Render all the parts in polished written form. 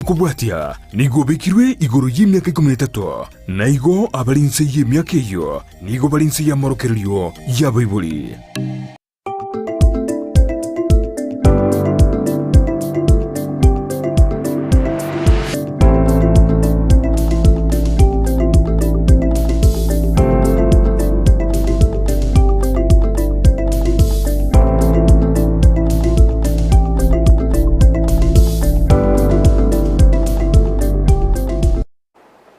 kubwatia nigo bekirwe igoro y'imyaka 13 naigo abalinse y'imyaka iyo nigo balinse ya morokerio ya Bible.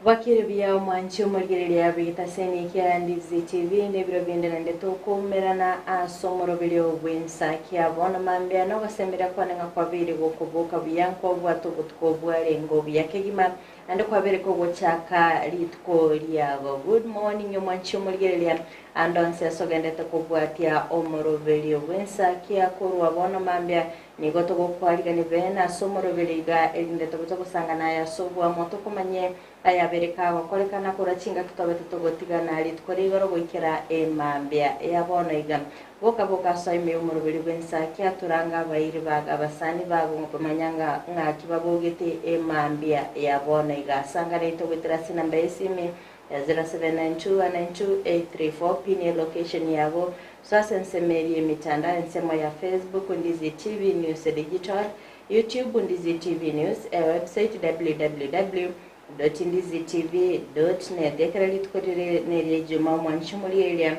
Wakiri bya mwanchi umurigirira bita seni kya Ndizi TV nebiro bindende tukumerana asomoro bilyo bwensa kya bona mambya no basembera kwananga kwa biri gokubuka byanko bwato gutwobware ngo byakegima ande kwa bere ko gochaka litko lyago. Good morning yo mwanchi umurigirira andonse sogende tukubwatia omoro bilyo bwensa kya kurwa bona mambya nigo tugokwaliga ni bena somoro biliga elinde tukusangana ya sobwa moto kumanye aya bereka bakolekana kurachinga tutabe tutogotigana ali tkorigoro goikera emambya yabona iga boka saime umurubiri bwensa kya turanga bayiri baga basani bago ngomanyanga ngaki babogete emambya yabona iga sangare togotira sina mbesimi 0792928834 pin location yabo sasa nsemeri mitandao nsemo ya Facebook Ndizi TV News Digital, YouTube Ndizi TV News, website www.ndizitv.net. Ekrali tukorere nere juma mwanchumuli elia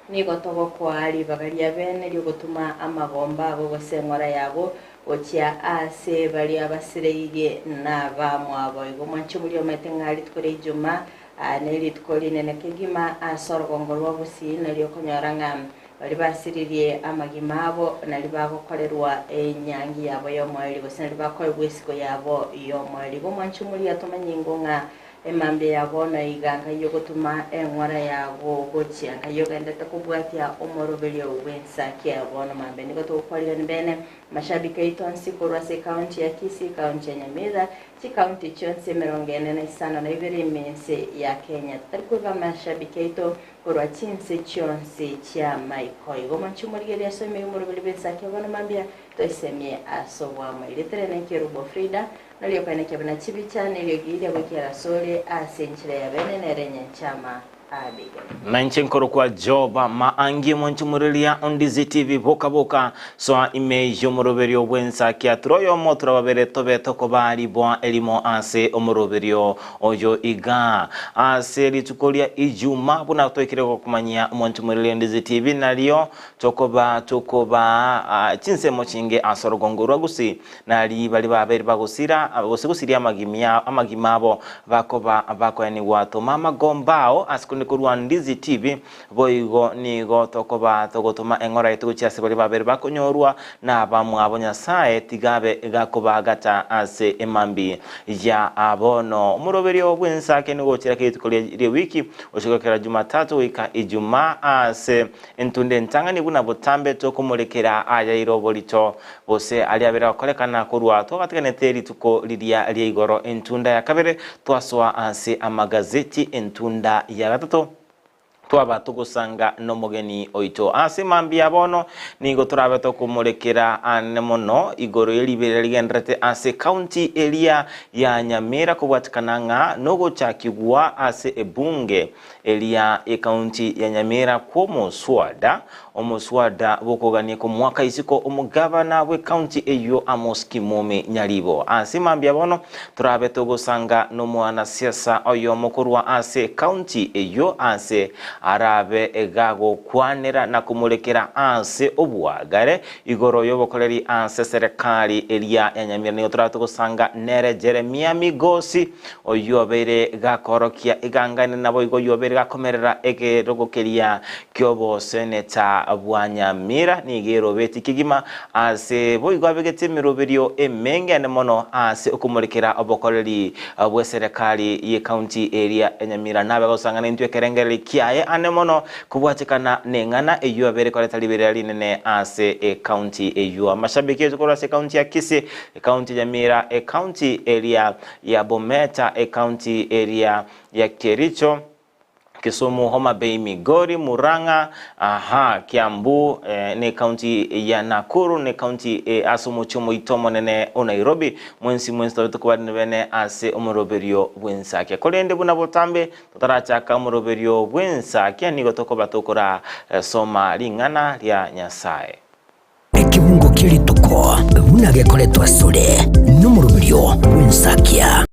nigo togo kwali bagalia bene lyo gutuma amagomba abo gosengora yabo ochia ase bali abasireige na bamwabo igo mwanchumuli ometengali tukore juma neli tukoli nene kegima asorgongolwa busi neli okonyoranga bali basiririe amagimabo nali bagokorerwa enyangi yabo yo mwali bose bakore bwesiko yabo yo mwali bo mwanchumuli atomanyingo nga emambe yabo na iganga yo gutuma enwara yabo gochia ngayo genda takubwatia omorobelyo wensa kyabo no mambe niko tukwalira nbene mashabika itonsi kurwa se county ya Kisii, county ya Nyamira, chi county chonse merongene na isana na ibere imense ya Kenya. Tarikuva mashabika ito kurwa chinse chonse cha Maikoi. Goma nchumurigeli ya soime umurubili bensa kyabo no mambia toisemie asobwa mwilitere na kirubo Frida nalio kwa nekebana chibicha nalio gili ya wikira sole asenchile ya bene nerenye chama abiga. Nanchenkoro kwa joba maangi mwanchumurulia Ndizi TV boka so ime yomoroberio bwensa kia troyo motra babere tobe tokobari bwa elimo ase omoroberio oyo iga ase litukolia ijuma buna toikire kumanyia mwanchumurulia Ndizi TV nalio tokoba chinse mochinge asorogongorwa gusi nali bali babere bagusira gusigusiria amagimabo bako yani watu mama gombao asikuni kurwa Ndizi TV boigo nigo tokoba togotuma engora itu cyase bali babere bakonyorwa na bamwabo Nyasaye tigabe gakoba gata ase emambi ya abono umuroberio bwensa ke nigo cyira kitukolie wiki oshikokera Jumatatu wika Ijumaa ase entunde ntangani buna botambe tokumulekera aya irobolito bose ali abera kolekana kurwa to katikane teri tuko lidia igoro entunda ya kabere twaswa ase amagazeti entunda ya gatatu twaba tugusanga no mugeni oito ase mambi abono nigo turabe to kumulekera anemono igoro yelibere ligendrete ase county area ya Nyamira kubwatikananga nogo chakigwa ase ebunge area county ya Nyamira ko omuswada bokoganie ko mwaka isiko omugabana we county eyo Amos Kimome Nyalibo ase mambi abono turabe tugusanga no mwana siasa oyo mokurwa ase county eyo ase arabe egago kwanera na kumulekera ase obwagare igoro yobokoleri ase serikali elia ya Nyamira niyo turatugusanga nere Jeremia Migosi oyobere gakorokia igangane nabo igo yobere gakomerera egerogokeria kyobo seneta bwa Nyamira nigero beti kigima ase boigo abegete miroberio emenge anemono ase okumulekera obokoleri bwa serikali ye county area ya Nyamira nabe gosanga nintwe kerengere kiaye anemono kubwatikana nengana eyo abere kwa talibere linene ase county eyo mashabiki ezokora ase county ya Kisii, county ya Nyamira, county area ya Bometa, county area ya Kericho, Kisumu, Homa Bay, Migori, Murang'a, Kiambu, ni county ya Nakuru, ni county asumu chumu itomo nene o Nairobi, mwensi tukuwa nivene ase umuroberio bwensake. Kolende buna botambe, tutarachaka umuroberio bwensake, nigo toko batokora soma lingana lya Nyasaye. Ekibungo kiri tuko, bunage koletwa sule, numuroberio bwensakia.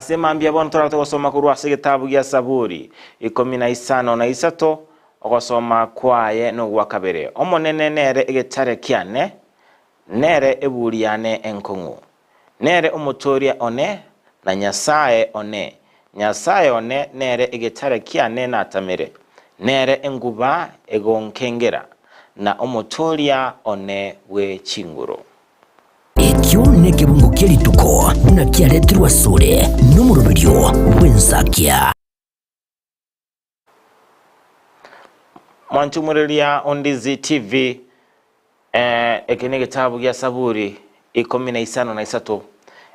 Semambia bono turabata gusoma kurwase gitabu gya Zaburi 15:3 ogosoma kwaye no gwa kabere omonene nere egitare kiane nere eburiane enkungu nere omutoria one na Nyasaye one nere egitare kiane na tamere nere enguba egonkengera na omutoria one we chinguro. Ekyo nekibungo kiri tuko unakiaretirwa sure numuroberio bwensakia. Mwanchumurelia Ondizi TV ekene gitabu gya Zaburi 15:3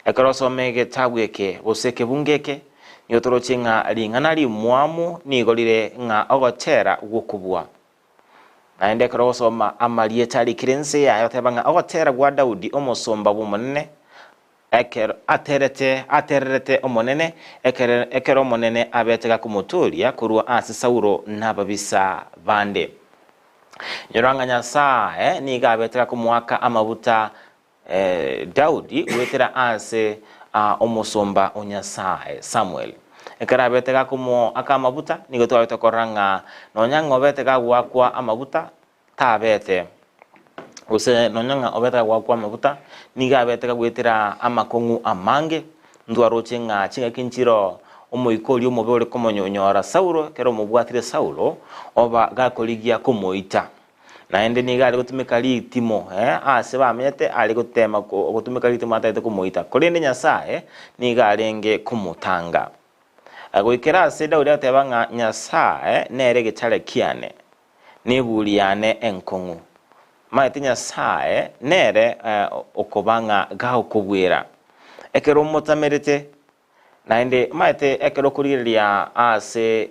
ekarosome gitabu eke boseke bungeke nyotorochinga lingana li mwamu nigolire nga ogotera gukubwa naende karosoma amalie tali kirense ya yotebanga ogotera gwa Daudi omosomba bumonene ekero aterete omonene ekero omonene abetega kumutulia kurwa ase Saulo nababisa bande nyoranga Nyasaye niga abetega kumwaka amabuta Daudi wetera ase omosomba onyasaye Samuel ekara abetega kumo akamabuta nigo twabeta koranga nonyanga obetega gwakwa amabuta tabete use nonyanga obetega gwakwa amabuta niga abetega gwetera amakongu amange ndwarochenga chinga kinchiro omoikoli omobore komonyonyora Saulo kero mubwatire Saulo oba gakoligia kumoita naende niga ali gutumika litimo ase bamenyete ali gutema gutumika litimo atete kumoita kolende Nyasaye niga alenge kumutanga agoikera ase Daudi atebanga Nyasaye nere gitare kiane niburiane enkungu maite Nyasaye nere okobanga gaokobwera ekero motamerete naende maite ekero kuriria ase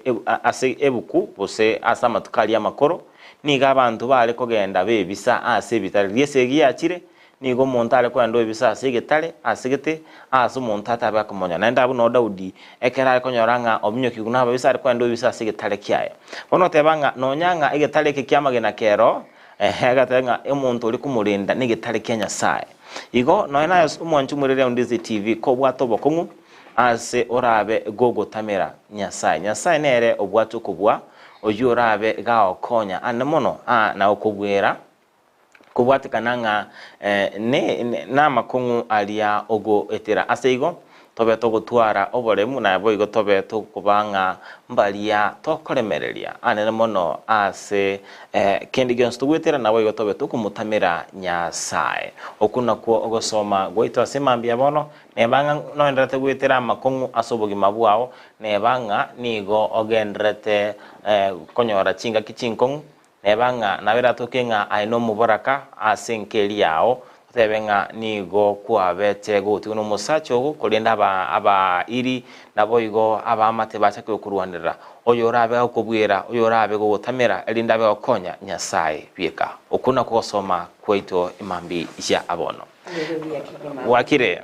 ebuku bose asa matukali amakoro niga abantu bale kogenda bebisa ase bitare lyesegi yakire nigo omonto ale kwenda ebisa ase gitare ase gete ase omonto atabe akomonya naende abo no Daudi ekera ale konyoranga obinyoki guna babisa ale kwenda ebisa ase gitare kiaye bono tebanga nonyanga egitare eke kiamagena kero agatenga omonto oli kumurinda ni gitare kya Nyasaye igo noina omwanchumurere Ondizi TV ko bwato bokungu ase orabe gogotamera Nyasaye nere obwato kubwa oyo orabe gaokonya anemono na okobwera kubwatikananga na makungu alia ogo etera aseigo tobe togotwara oboremu na boigo tobe tokubanga mbalia tokoremereria anemono ase kendi gionsto gwetera na boigo tobe tokumutamira Nyasaye okuna ko ogosoma goito asemambia bono nebanga noenderete gwetera makungu asobogi mabwao nebanga nigo ogendrete konyora chinga kichinkongu nebanga nabera tokenga aino mubaraka asenkeli yao tebenga nigo kwabete goti uno musacho go kolenda aba iri naboigo aba amate bachake kurwanira oyorabe okubwira oyorabe gotamera elindabe okonya Nyasaye bieka okuna kosoma kwaito imambi ya abono wakire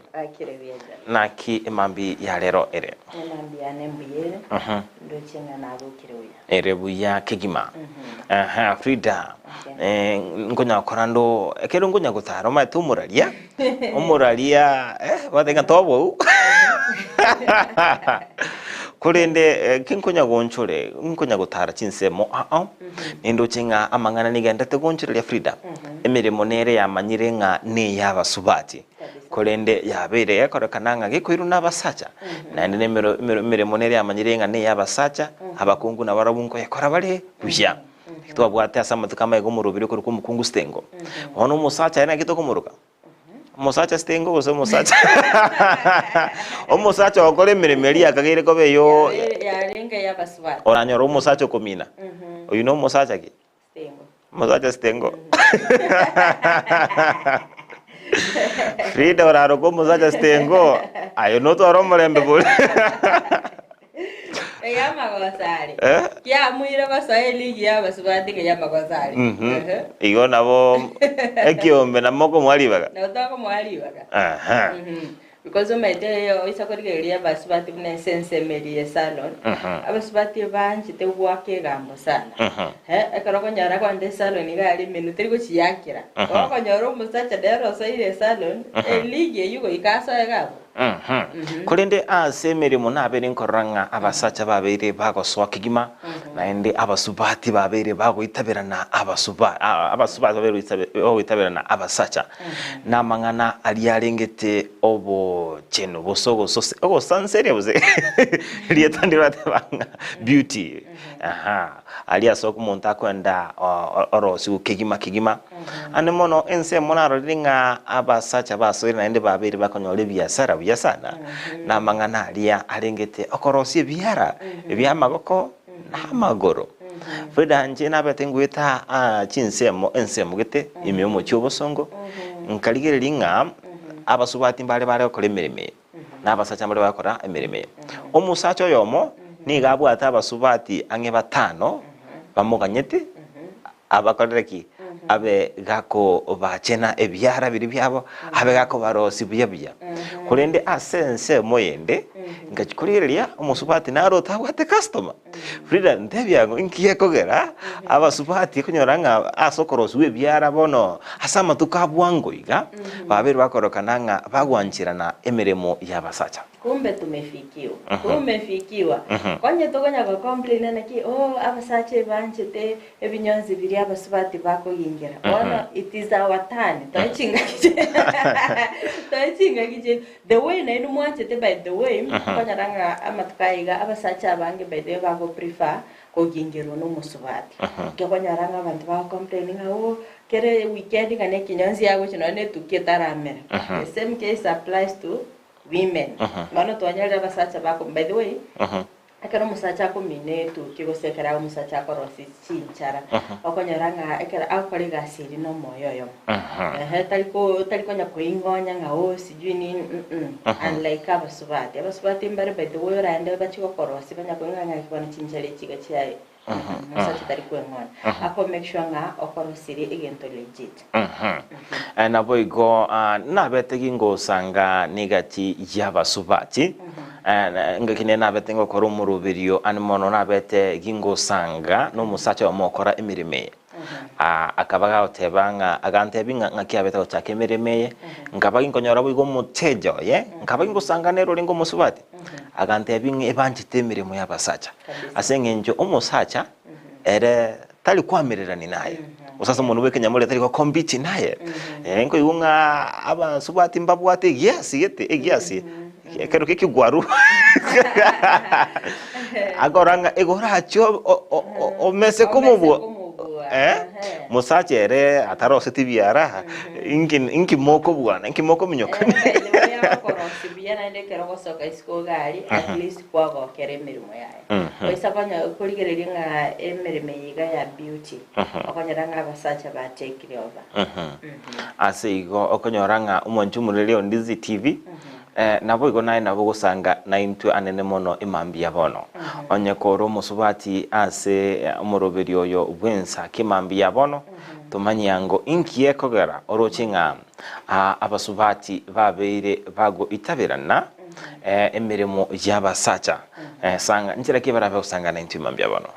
naki imambi ya lero ere imambi ya nembiyere ndo chenga nabo kiroya erebu ya kigima Frida ngonya korando ekero ngonya gutara ma tumuralia omuralia batenga tobo kurende kinkonya gonchore nkonya gutara chinsemo ndo chenga amangana nigendete gonchore ya Frida emirimo nere yamanyirenga ne yabasubati kolende yabere yakorekananga gikoiru nabasacha nande emirimo nere yamanyirenga ne yabasacha abakungu na barabunko yakora bale buya twabwate asamatu kama ego murubiri ko kumukungu stengo ono musacha yana gito kumuruka musacha stengo bose musacha omusacha okore miremeri akagere ko beyo yarenga yabaswati oranyoro musacha komina oyu no musacha ki stengo musacha stengo Frida oraro ko musacha stengo ayo no to aro murembe bole Eyama gosari. Kia muire Kiswahili kia basubati kiyama gosari. Igo nabo ekiombe na moko mwalibaga. Na utako mwalibaga. Aha. Because umete isakorigeria basubati mne sense media salon. Abasubati banchi te wake gambo sana. Ekaroko nyara kwa nde salon igali minuteri go chiyakira. Oko nyoro musacha dero soire salon eligi yugo ikasa egabo. Kulinde asemirimo nabere nkoranga abasacha babere bagoswa kigima naende abasubati babere bagoitabirana abasubati babere itabirana abasacha namangana aliyarengete obo cheno bosogo sose ogo sanseri buze liyetandira tabanga beauty aliya soko monta kwenda orosi kigima anemono ense monaro ringa abasacha basori naende babere bakonyole biasara sana na mangana aliya arengete okorosie biara byamagoko na magoro Frida nje nabatenguita chinsemo ensemo gete imyomo cyobosongo nkaligere nga abasubati mbale okora emirime nabasacha mbale bakora emirime omusacha yomo nigabwata abasubati ange batano bamuganyete abakorereki abe gako bachena ebyara biri byabo abe gako barosi buyabya kurende asense moyende ngakikurereria umusubati naro tabwate customer Frida ndebyango inkiye kogera abasubati kunyoranga asokorosi webyara bono asama tukabwango iga babere bakorokananga bagwanchirana emiremo yabasacha kumbe tumefikiwa konye togonya go complain na ki abasache banchete ebinyonzi biri abasubati bako yingira ona it is our turn touching the way na inu mwanchete by the way konya ranga amatkaiga abasache abange by the way bako prefer ko yingiro no musubati konya ranga abantu ba complaining kere weekend kane kinyonzi yago chinone tukitaramera the same case applies to women. Mano tuanyalira basacha bako by the way. Akara musacha ko minetu kigosekera musacha ko rosi chinchara. Okonyaranga ekera akore gasiri no moyoyo. Taliko nyako ingonya nga sijui ni unlike abasubati mbare by the way rande bachiko korosi banyako nganga kibona chinchare chiga chai. Musacha taliko ngona. Ako make sure nga okorosiri igento legit. Na boigo nabetegi ngosanga negati yabasubati ngakine nabete ngokora umurubirio animono nabete gingosanga no musacha omokora emirime akabaga otebanga agantebinga ngakiabeta ochake emirime ngabagi nkonyora boigo mutejo ngabagi ngosanga nero lingo musubati agantebinga ebanchite emirimo yabasacha asengenjo omusacha ere tali kwamirira ni naye usasa umuntu wekenya muri tari ko compete naye ngo yunga abasubati mbabwate egiasi ekero kikigwaru agoranga egoracho omese kumubwo musachere atarose tibiara inki moko bwana inki moko minyoka Sibiana ende kero gosoka iskogari at least kwa go kere mirimo yae oisa kwanya kurigereria nga emirime yiga ya beauty okonyaranga abasacha ba take over asigo okonyoranga umonju murere Ondizi TV nabo igo naye nabo gusanga na into anene mono imambia bono onye koro musubati ase umuroberi oyo bwensa kimambia bono tumanyango inkiye kogera orochinga abasubati babeire bago itabirana emirimo yabasacha sanga nchira kibara usanga na into imambia bono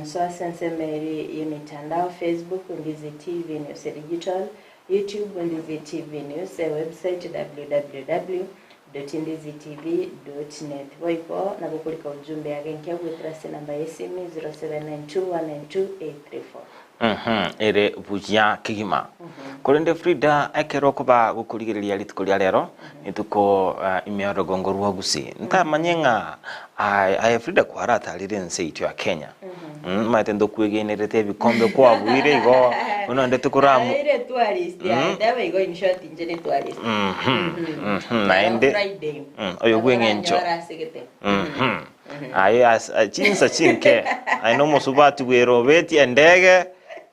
so sense meri yemitandao Facebook Ondizi TV News Digital YouTube Ondizi TV News website www.ondizitv.net Voipo na kukulika ujumbe yake nkia kuitrasi namba yesimi 0792192834 ere bujya kigima kurende Frida ekero kuba gukurigiriria litukulia lero nituko imioro gongorwa gusi ntamanyenga ai Frida kwarata lirense itu ya Kenya matendo kwegenerete bikombe kwa bwire igo uno ndete kuramu ile tourist ya dawe igo in short injene tourist naende oyo gwengencho ai as chinsa chinke ai no musubati wero beti endege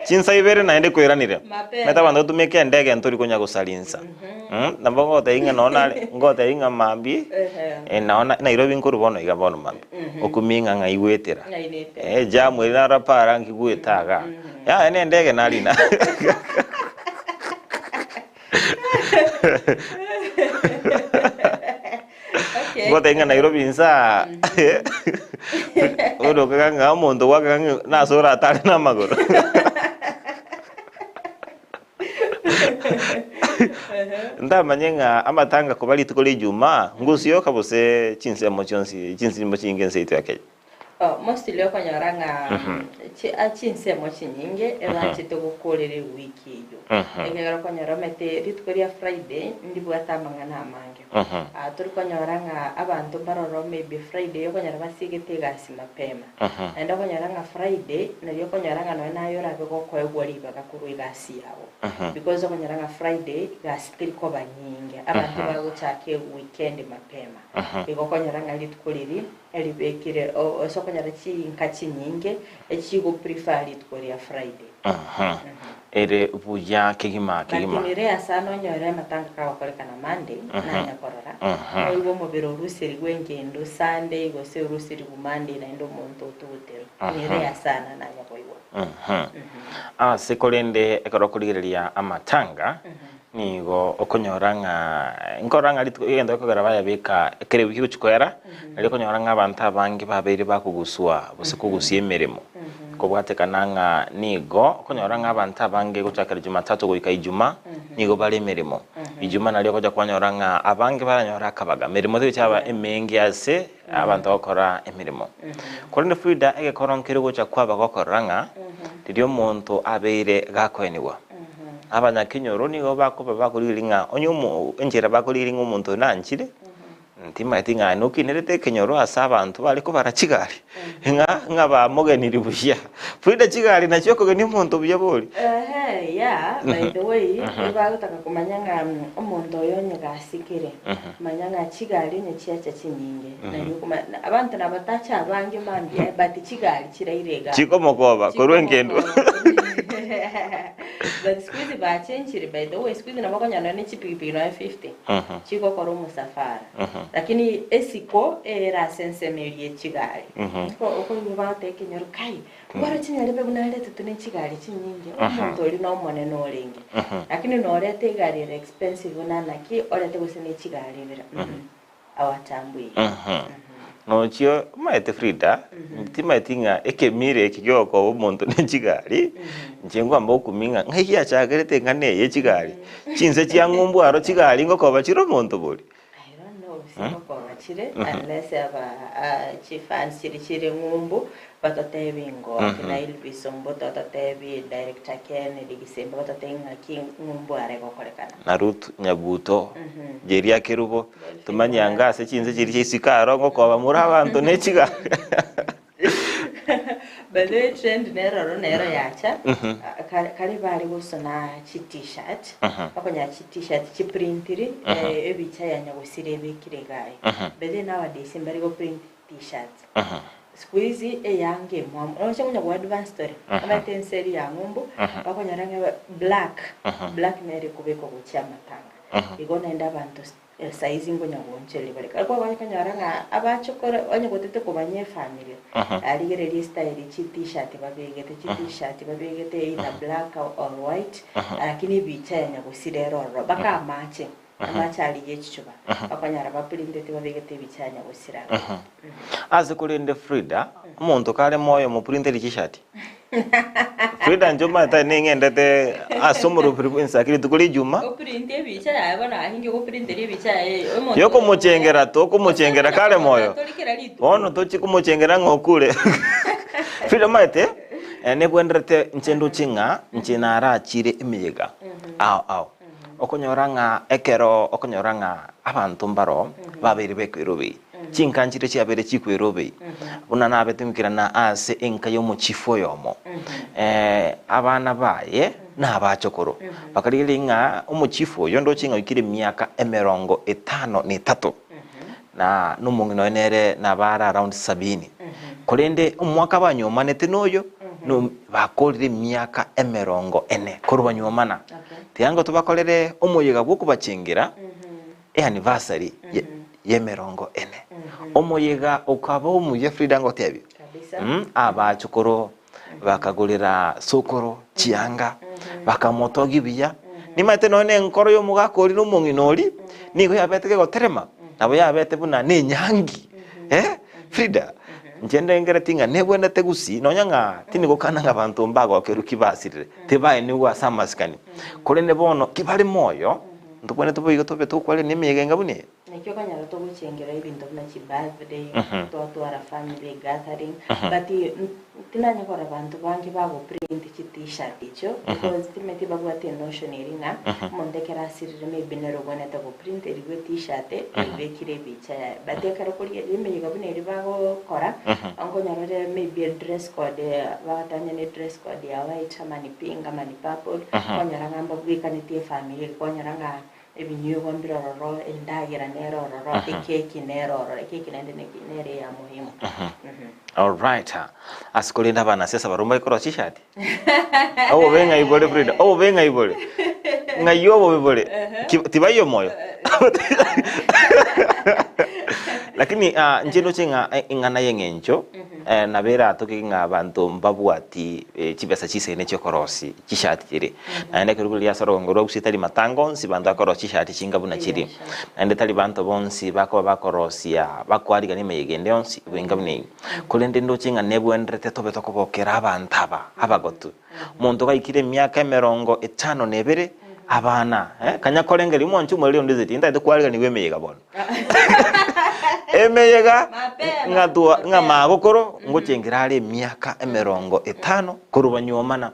Chinsa ibere naende kwiranire. Mapema. Meta bantu tumeke ndege nturi kunya gusalinsa. Namba ngote inga nona ngote inga mambi. Naona Nairobi nkuru bono iga bono mambi. Okuminga nga igwetera. Jamu ira rapara ngigwetaga. Ya ene ndege nalina. Ngote inga Nairobi nsa. Odo kanga muntu wakanga nasora atari namagoro. Ndamanyenga amatanga kubali tukole juma ngusio kabose chinsemo chonsi chinsimo chingense itu yake. Mostly okonyaranga chinsemo chinyinge eba chitokukolere wiki iyo. Egera konyara mete ritkoria Friday ndibwa tamangana amange. Turi konyaranga abantu baroro maybe Friday okonyara basigete gasi mapema. Enda konyaranga Friday nayo konyaranga no nayo rabe goko egwari bagakuru igasi yabo. Because okonyaranga Friday gasi tiriko banyinge abantu baguchake weekend mapema. Bigo konyaranga ritkoliri elibekire konyara chinkachi nyinge echigo prefer ritkoria Friday. Ere buya kigima. Lakini asano nyore matanga kawa koleka na Monday na nyakorora. Oibo mobero rusiri gwengendo Sunday gose rusiri ku Monday na ndo muntu tutero. Nire asana na nyakoiwa. Sekolende ekorokuligeria amatanga. Nigo okonyoranga nkoranga litugenda kogaraba yabeka kere wiki kuchikwera ali konyoranga abantu abangi babere bakuguswa busikugusie emeremo kobwatekananga nigo konyoranga abantu abangi guchakira Jumatatu goika Ijuma nigo bale emeremo Ijuma nali koja kwanyoranga abangi baranyora kabaga meremo cyaba emengi ase abantu bakora emeremo korinde Frida egekoronkere gucha kwaba gokoranga ndiyo muntu abere gakoeniwa abanyakinyoro nigo bakoba bakuriringa onyo enjera bakuriringa umuntu nanchire ntima tinga nukinerete kinyoro asa abantu baliko barachigali nga bamogeniri bushya Frida chigali nachyo ko ni muntu buyaboli by the way bagutaka kumanyanga umuntu oyonye gasikire manyanga chigali ne chiacha chinyinge na abantu nabatacha abange mandi but chigali chirairega chikomokoba korwengendo. But squeeze ba change by the way squeeze na bakonyana ne chipipiri na 50 chiko koro musafara lakini esiko era sense merie chigali ko niba teke nyoru kai bora chinyale be bunalete tune chigali chinyinge umuntu oli no mone no lenge lakini no lete gari expensive nana ki olete gusene chigali bira awatambui No chio maete Frida ntima tinga ekemire kigyoko umuntu n'ekigali njengo ambo kuminga ngai yachagerete ngane yekigali chinze cyangumbu aro kigali ngo koba kiro muntu buri I don't know siko chire unless aba chifans chire ngumbu batatebingo na ilbisombo tatatebi director Ken digisemba batatenga ki ngumbu are gokorekana Naruto Nyabuto Jeria Kerubo tumanyanga se chinze kiri kisikaro ngo koba muri abantu n'ekigali. Bale trend nero yacha kali bali gusona chi t-shirt bakonya chi t-shirt chi printiri ebicha ya nyagusire bekire gai bale nowadays mbari go print t-shirts squeeze yange mwa onye go advance story amatenseri ya ngumbu bakonya ranga black nere kubeko gucha matanga igona enda abantu size ngonya gonchele bale kwa kanyaranga abachokora onye gotete kubanye family aligere style chi t-shirt babegete either black or white lakini bicha ya nyagusire roro baka matching amachali yechichuba bakanyara bapulindete babegete bicha ya nyagusira aze kulinde Frida umuntu kale moyo mu printeri t-shirt Frida njoma ta ningendete asomoro frequency akiri tukuri Juma printe bicha yabona ahinge go printeri bicha yoko muchengera to kumuchengera kale moyo ono tochi kumuchengera ngokule Frida maite ne bwenderete nchendo chinga nchina arachire emiyega au okonyoranga ekero okonyoranga abantu mbaro babiri bekwirobe chinkanchire chiabere chikwirobe unana abetumikirana ase enka yo muchifo yomo abana baye n'abachokoro bakariringa umuchifo yondo chinga ikire myaka 53 na numungino nere nabara around 70 kolende umwaka banyoma nete noyo no bakorire miaka 40 kurubanyomana tiango tubakorere omoyiga bwo bacengera anniversary ye 40 omoyiga ukaba umuye Frida ngotebyo abachukuro bakagurira sokoro chianga bakamotogi biya nimate none nkoro yo mugakori no munginori nigo yabeteke goterema nabo yabete buna ne nyangi Frida njende ngere tinga nebwenda tegusi nonyanga tini gokana ngabantu mbago keruki basirire tebaye ni wasa maskani kole ne bono kibali moyo ndubone tubigo tobe tukwale nemiyege ngabune nekyo kanyara to gucengera ibintu na birthday to ara family gathering but tinanya kora bantu bangi bago print t-shirt icho because timeti bagwate notion irina mondekera sirire maybe nero gone to print iriwe t-shirt ibekire bicha but ekara kuri ime gabune ribago kora ango nyarore maybe dress code batanya ne dress code ya white mani pink mani purple konyara ngamba bwikanitie family konyara ebinyo bombira roro endagira nero roro ekeki nero ekeki nere ya muhimu all right asikolinda bana sasa barumba ikoro t-shirt abo benga ibole Frida abo benga ibole ngayobo ibole tibayo moyo lakini njeno chenga ingana yengencho nabera tokinga abantu mbabwati chibesa chisene chokorosi t-shirt chiri ande keruguli yasoro ngoro usitali matango nsi bantu akoro t-shirt chinga buna chiri ande tali bantu bonsi bako bakorosia bakwari gani meyegende onsi wenga bune kolende ndo chinga nebwendrete tobe tokobokera abantu abagotu muntu gaikire myaka 52 abana kanya kolengeri monchu muri ondiziti ndade kwari gani wemeyega bona emeyega ngadua ngama gukoro ngucengira ari myaka 50 kurubanyomana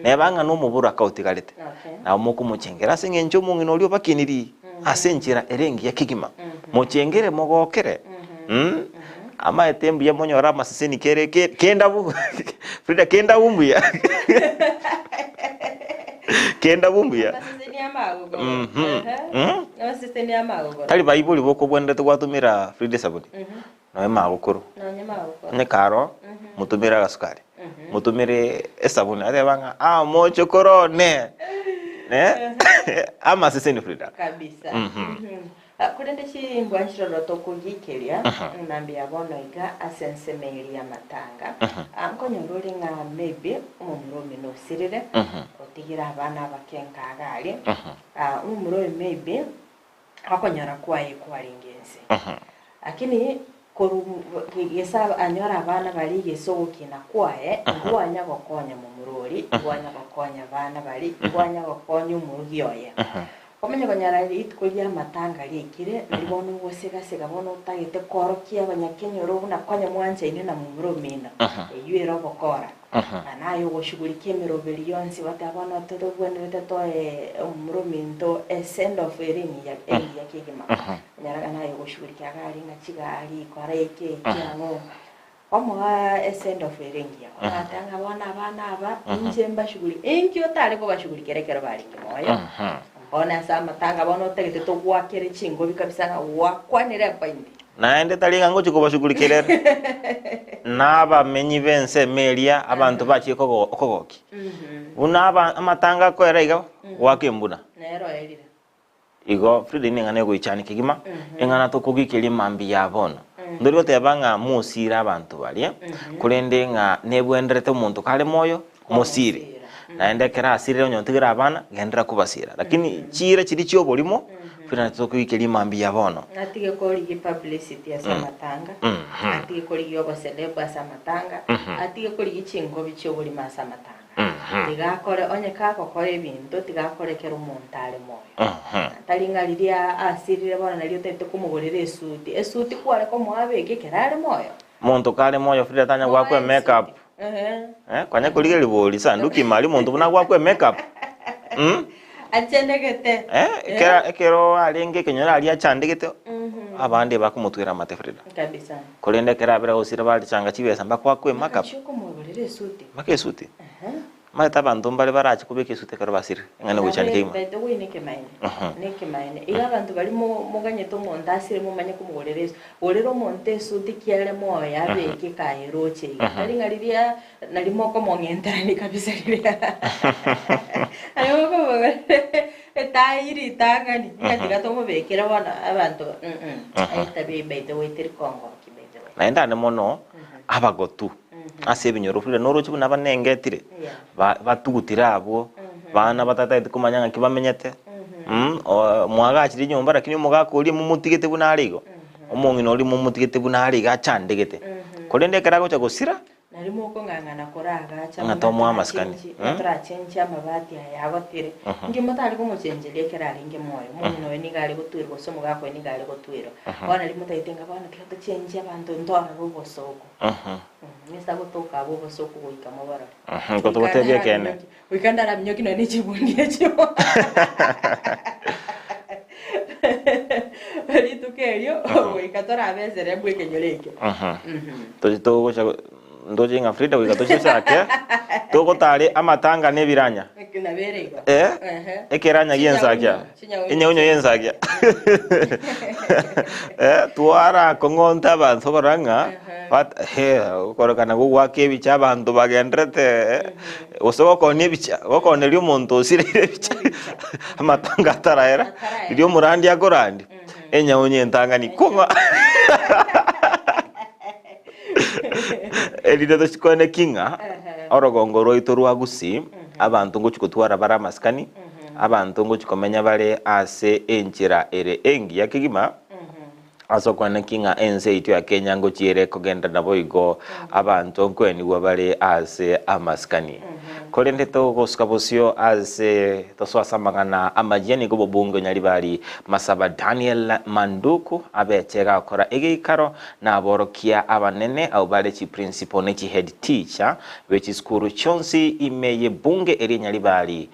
nebanga no mubura kautigarite na muku mucengera singencho mungino olio bakiniri asenjira erengi yakigima mucengere mogokere ama etembu ya monyora masiseni kere kenda bu Frida kenda bumbuya kenda bumbuya Assistant ya mago. Tali Bible boko bwende twatumira Frida sabuni. No magukuru. No nyamagukuru. Ne karo mutumira gasukari. Mutumire esabuni adebanga mo chokoro ne. Ama siseni Frida. Kabisa. Kurende chimbwa nshiro tokugikeria nambia bono iga asensemeria matanga. Anko nyondori nga maybe umurumi no sirire. Otigira abana bakenka agali. Umurumi maybe akonyara kwaye kwaringense. Lakini koru yesa anyora abana bali gesogokina kwaye ngwanya gokonya mu murori ngwanya gokonya abana bali ngwanya gokonya umurugi oye. Komenya banyara itkulia matanga likire nibono gosega sega bono utagite korokia abanyakenyoro na kwanya mwanje ine na mumurumina eyuero bokora anayo goshugulikia miroberi yonsi batabana todo bwene to umurumindo send of ering ya kigima nyara nayo goshugulikia gali na chigali kwareke kyango omwa send of ering ya atanga bana aba nje mbashuguli enkyo tale ko bashugulikere kero bali kimoyo ona sama tanga bono tegete to gwakere chingo bikabisanga wakwanire pindi naende talinga ngo chiko bashugulikere naba menyi bense melia abantu bachi kogoki unaba amatanga ko eraiga wakembuna nero elire igo Frida ninga nego ichani kigima engana to kugikeli mambi yabono ndori otebanga musira abantu bali kulende nga nebwendrete umuntu kale moyo musiri naende kera asirire nyontigira abana gendera kubasira lakini chira chiri cyo bolimo Frida tokuyikeli mambi yabono atige koli publicity ya samatanga atige koli yoba celeb ya samatanga atige koli chingo bicho boli masamatanga tigakore onye kako kore bintu tigakore kero montale moyo talinga liria asirire bona nalio tete kumugorere esuti kwale ko mwabege kerare moyo muntu kale moyo Frida tanya gwakwe makeup kwanya kulige liboli sanduki mali muntu buna gwakwe makeup achendegete ekero alenge kenyora ali achandegete abandi bakumutwira mate Frida kabisa kolende kera bera osira bali changa chibesa mbakwa kwe makeup shuko mwogorere esuti makesuti maita bantu mbale barachi kubeka isute karo basire ngane guchani kima bete we neke maine iga bantu bali muganye to mondasire mumanye kumugorereza orero monteso dikiale moya abeke kairoche ari ngariria nari moko mongenterani kabisa riria ayo ko etairi tangani ngatiga to mubekera bana abantu aita bete we tiri kongo kibete naenda ne mono abagotu ase binyoro fule norochi buna banengetire batugutira abo bana batataite kumanyanga kibamenyete mwaga chiri nyomba lakini mugakuri mumutigete buna arigo omongino ori mumutigete buna ariga achandegete kolende karago cha gusira nari moko ngangana koraga cha ngatomo amaskani tra chenchi amabati ayagotire ngimotari kumuchenjelie kerari ngemoyo mungino we nigari gutwirwa somo gako ni gari gutwiro bana limutaitenga bana kihoto chenchi abantu ndora rubosoko nisa gutoka bobosoko goika mabara ko tubotebye kene wikandara mnyoki no ni chibundi cyo bari tukerio goikatora bezere bweke nyoleke to ndoje nga Frida wikatoche chake toko tare amatanga nebiranya naberego ekeranya yensakya enyeunyo yensakya tuara kongonta abantu koranga korokana gugwake bicha abantu bagendrete osoko kone bicha okone lyo muntu osirire bicha amatanga taraera lyo murandi akorandi enyeunyo entanga ni konga elide to chikone kinga orogongo roito rwagusi abantu ngo chikotwara bara maskani abantu ngo chikomenya bare ase enchira ere engi yakigima aso kwane kinga ense itu ya Kenya ngo chiere kogenda nabo igo abantu kweni wabare ase amaskani kolende to goskabosio ase to swasamangana amajeni go bobungo nyali bari Masaba Daniel Manduku abechega akora egeikaro na aborokia abanene au bale chi principal ne chi head teacher which is kuru chonsi imeye bunge eri nyali bari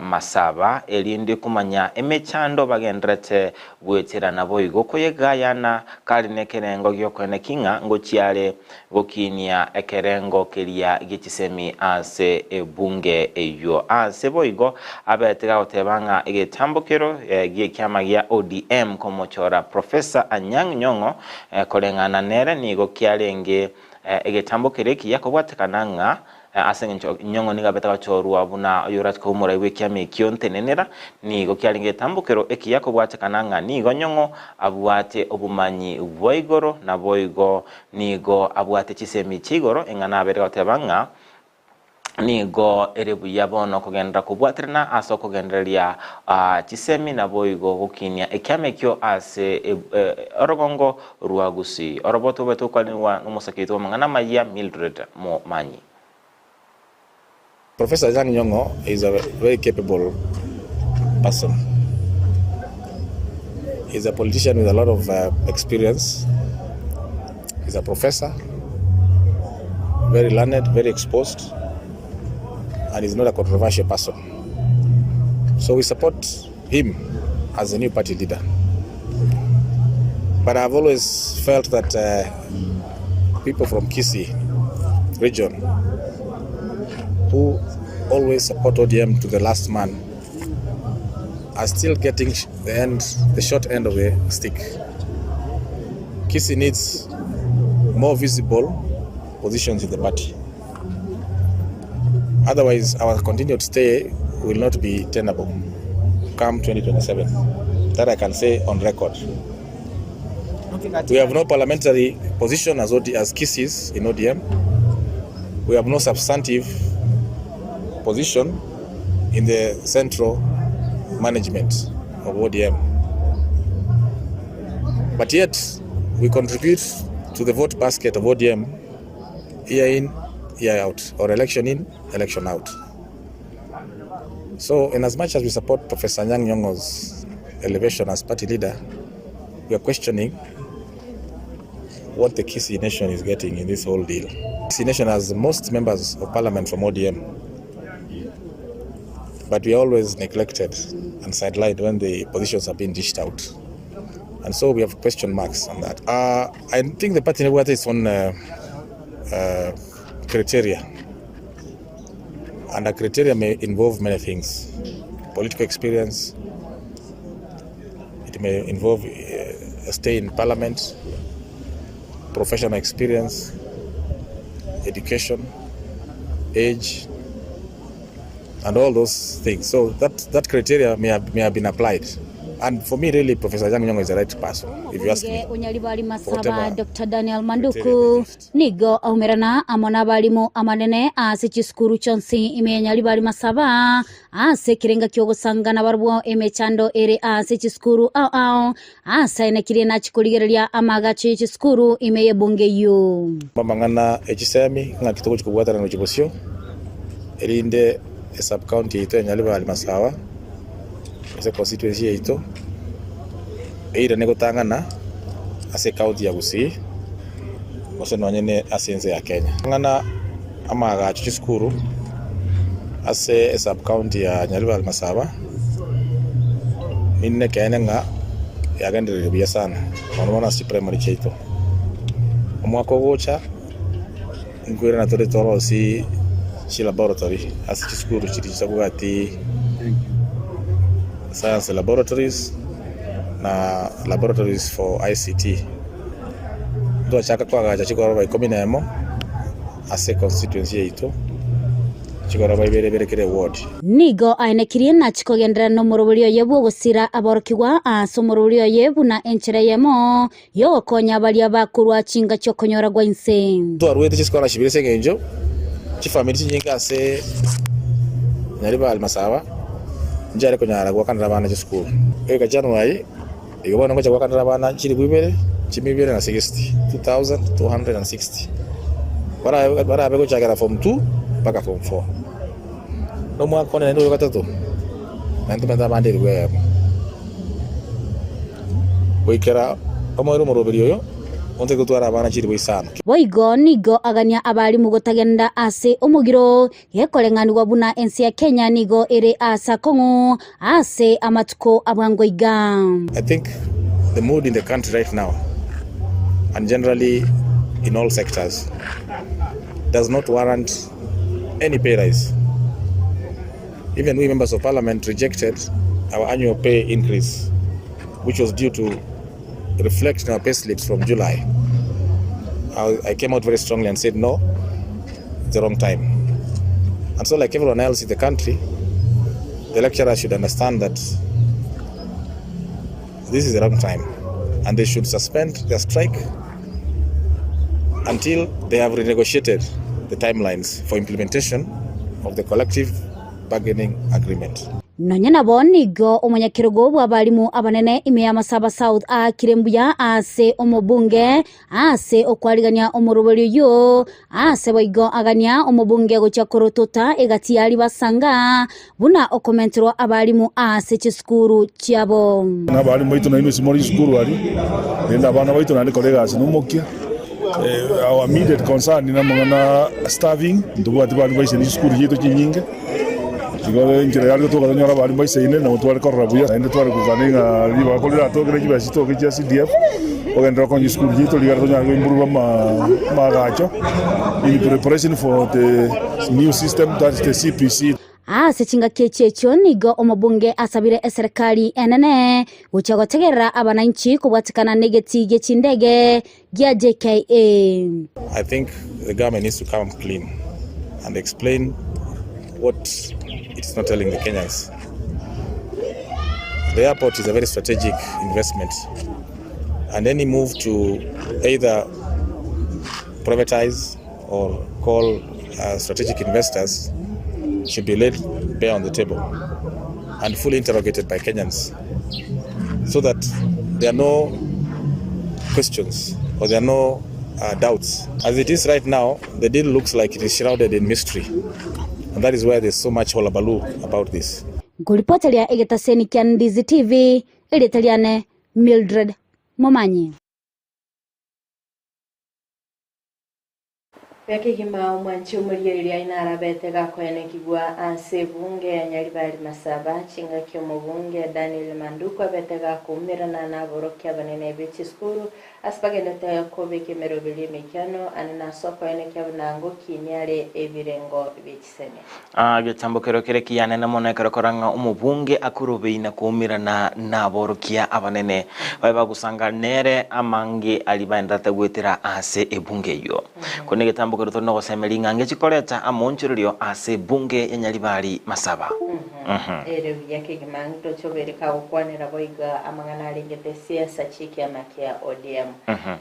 Masaba elinde kumanya emechando bagendrete bwetera nabo igo koyegayana kali nekerengo gyokwene kinga ngo chiale gokinia ekerengo kelia gichisemi ase bunge eyo ase boigo abetega otebanga egetambokero giekama ya ODM komochora Professor Anyang' Nyong'o kolengana nere nigo kialenge egetambokere kiyakobwatekananga asengo Nyong'o niga betaka chorwa buna yorat ko mura iwe kyame kyontenenera nigo kyalinge tambukero ekiyakobwatekananga nigo Nyong'o abwate obumanyi bwoigoro na boigo nigo abwate chisemi chigoro engana abere otebanga nigo erebu yabono kugenda kubwatirana aso kugenderia chisemi na boigo gukinia ekyame kyo ase orogongo ruagusi oroboto beto kwaniwa numusakito mangana maya Mildred mo manyi. Professor Anyang' Nyong'o is a very capable person. He's a politician with a lot of experience. He's a professor, very learned, very exposed, and he's not a controversial person. So we support him as a new party leader. But I've always felt that people from Kisii region who always support ODM to the last man are still getting the short end of the stick. Kisii needs more visible positions in the party. Otherwise, our continued stay will not be tenable come 2027. That I can say on record. We have no parliamentary position as Kisii in ODM. We have no substantive position in the central management of ODM. But yet, we contribute to the vote basket of ODM year in, year out, or election in, election out. So, in as much as we support Professor Anyang' Nyong'o's elevation as party leader, we are questioning what the Kisii Nation is getting in this whole deal. Kisii Nation has most members of parliament from ODM, but we are always neglected and sidelined when the positions are being dished out. And so we have question marks on that. I think the party is on criteria. And the criteria may involve many things. Political experience, it may involve a stay in parliament, professional experience, education, age, and all those things. So that criteria may have been applied. And for me, really, Professor Anyang' Nyong'o is the right person, if you ask me. Unyalibali masaba Dr. Daniel Manduku nigo aumerana amona balimu amanene asichiskuru chonsi ime nyalibali masaba kirenga kyogosangana barbo emechando ere asichiskuru asaina kirena chikuligerelia amaga chichiskuru ime yebunge yu mamangana echisemi ngakitogo chikubwatana no chibosyo erinde sub county ito nyalibali masaba ese constituency ito eira negotangana ase county ya Gusii oseno anyene asenze ya Kenya ngana amaga chiskuru ase sub county ya Nyalibali Masaba inne kenenga yagenderere biya sana mwana si primary cheito omwako gocha ngwira na tore toro si laboratory ase chiskuru chiri sabugati science laboratories na laboratories for ICT ndo chaka kwa chikoro ba 11 ase constituency ito chikoro ba ibere kire ward nigo ainekirie na chikogendera no muruburio yebu gusira aborokigwa asomurubrio yebu na enchera yemo yo konya balia bakurwa chinga chokonyora gwa inse ndo arwete chiskora shibirese ngenjo chifamily chinyinga ase Nyalibali Masaba njare konyara gwa kanira bana chiskuru eka January igobona ngo chakwa kanira bana chiri bwibere chimibere na 2260 bara abego chakara form 2 mpaka form 4 no mwaka nene ndo gatatu nantu menda bande rwe boikera omoro moroberi yo onte gutwara abana chiri bwisana boigo nigo agania abali mugotagenda ase omugiro yekolengani wabuna ensi ya Kenya nigo ere asa kongo ase amatuko abwangoiga. I think the mood in the country right now and generally in all sectors does not warrant any pay rise. Even we members of parliament rejected our annual pay increase, which was due to reflect in our pay slips from July. I came out very strongly and said no, it's the wrong time. And so like everyone else in the country, the lecturers should understand that this is the wrong time and they should suspend their strike until they have renegotiated the timelines for implementation of the collective bargaining agreement. Nonyana bonigo omunyakirugo bwabalimu abanene ime Masaba South kirembuya ase omobunge ase okwaliganya omurubuli yo ase boigo aganya omobunge gochakorotota egati yali basanga buna okomentero abalimu ase chiskuru chiabo nabalimu baito na ino simori skuru ali nenda bana baito na kolega ase nomokia our immediate concern ni namana starving ndugu atibali baise ni skuru yeto chinyinge Chigole njira yali to kadanyora bali baise ine na utwale korabuya ende twale kuzaninga liba kolira to kile kiba sito ke CDF ogendra kon school jito ligara to nyago imburuba magacho in preparation for the new system that is the CPC. Sechinga kechecho nigo omobunge asabire serikali enene uchagotegera abananchi kubwatikana negeti gechindege gya JKA. I think the government needs to come clean and explain what it's not telling the Kenyans. The airport is a very strategic investment, and any move to either privatize or call strategic investors should be laid bare on the table and fully interrogated by Kenyans, so that there are no questions or there are no doubts. As it is right now, the deal looks like it is shrouded in mystery. And that is why there's so much hullabaloo about this. Guripotelia egetaseni kya Ndizi TV, egetaliane Mildred Momanyi. Peke kima umwanchi umuriria inara bete gakwene kigwa ase bunge Nyaribari Masaba chinga kyo mubunge Daniel Manduko bete gakumirana na borokia banene bechi skuru aspagenete ko beke merobili mekano anana soko ene kyabunango kinyare ebirengo bichisene getambo kero kere kiyane na mona kero koranga umubunge akurubeina kumirana na borokia abanene baba gusanga nere amangi alibaendata gwetera ase ebunge yo kone getambo kero tono gosemelinga ngechikoleta amonchirio ase bunge ya Nyaribari Masaba ere yake gimanto chobereka ukwanira boiga amangana ringete siasa chiki amakia ODM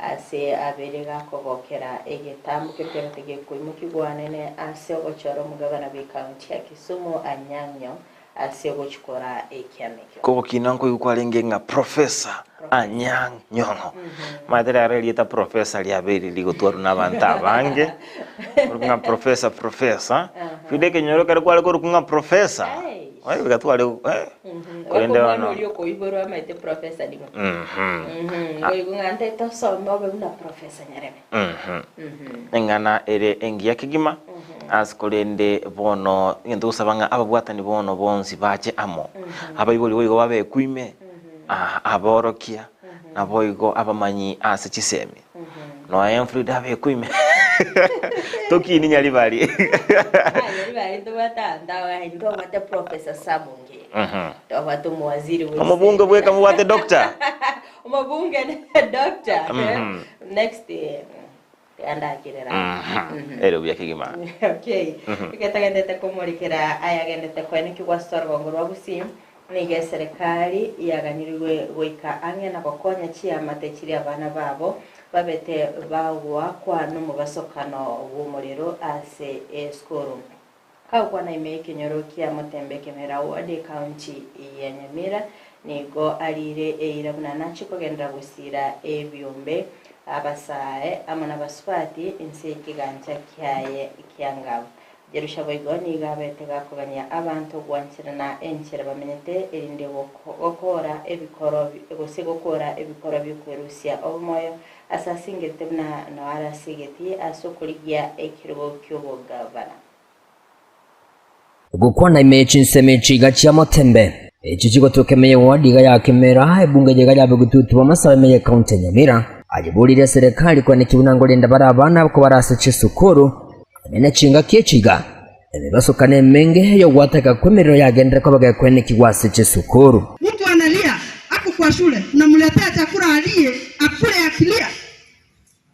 ase aberega kogokera egetambo kero tege kuimukigwanene ase ogochoro mugabana be county ya Kisumu Anyanyo ase ogochikora ekiamekyo ko kinanko yukwalenge nga professor Anyang Nyongo madera relieta professor liaberi ligotwaru nabanta bange nga professor fideke nyoro kare kwale ko kunga professor Wai gatwale kwende wana ulio ko iboro amaite professor dimo ngoigunga ante to so mobe una professor nyarebe engana ere engia kigima askolende bono ngendo usabanga ababwatani bono bonsi bache amo abayiboli boigo babe kuime aborokia na boigo abamanyi ase chisemi no ayamfrida babe kuime toki ni Nyaribari Nyaribari ndo batanda ndo bate professor Sabunge ndo batu mwaziri we umubunge bweka mubate doctor umubunge doctor next anda kirera ero bya kigima okay ikatagende komorikera ayagendete kwene kigwa storgo ngorwa busim nige serikali yaganiriwe goika anya na kokonya chia matechiri abana babo babete bawa kwa no mubasokano w'umuriro ase eskoro kwa na imeke nyorokia Mutembe Kemera wadi county ya Nyamira nigo alire eirabuna nachi kugenda gusira ebyombe abasae amana baswati inse kiganja kyaye kyangabo jerusha boygoni gabete gakuganya abantu gwansirana enchera bamenyete erinde gukora ebikoro gukora ebikoro by'Urusiya omoyo asasingete na arasigeti asokurigia ekirgo ky'obugabana gukwana imechi nsemechi gachia Mutembe echi kigo tukemeye wadiga ya Kemera ebunge jega lyabe gututu Masaba meye county Nyamira ajibulire serikali kwa nikibunango lenda barabana ko barase chisukuru nene chinga kiechiga ebasokane menge yo wataka kwemerero yagendera ko bagakwene kigwase chisukuru mtu analia hapo kwa shule unamletea chakula alie akule akilia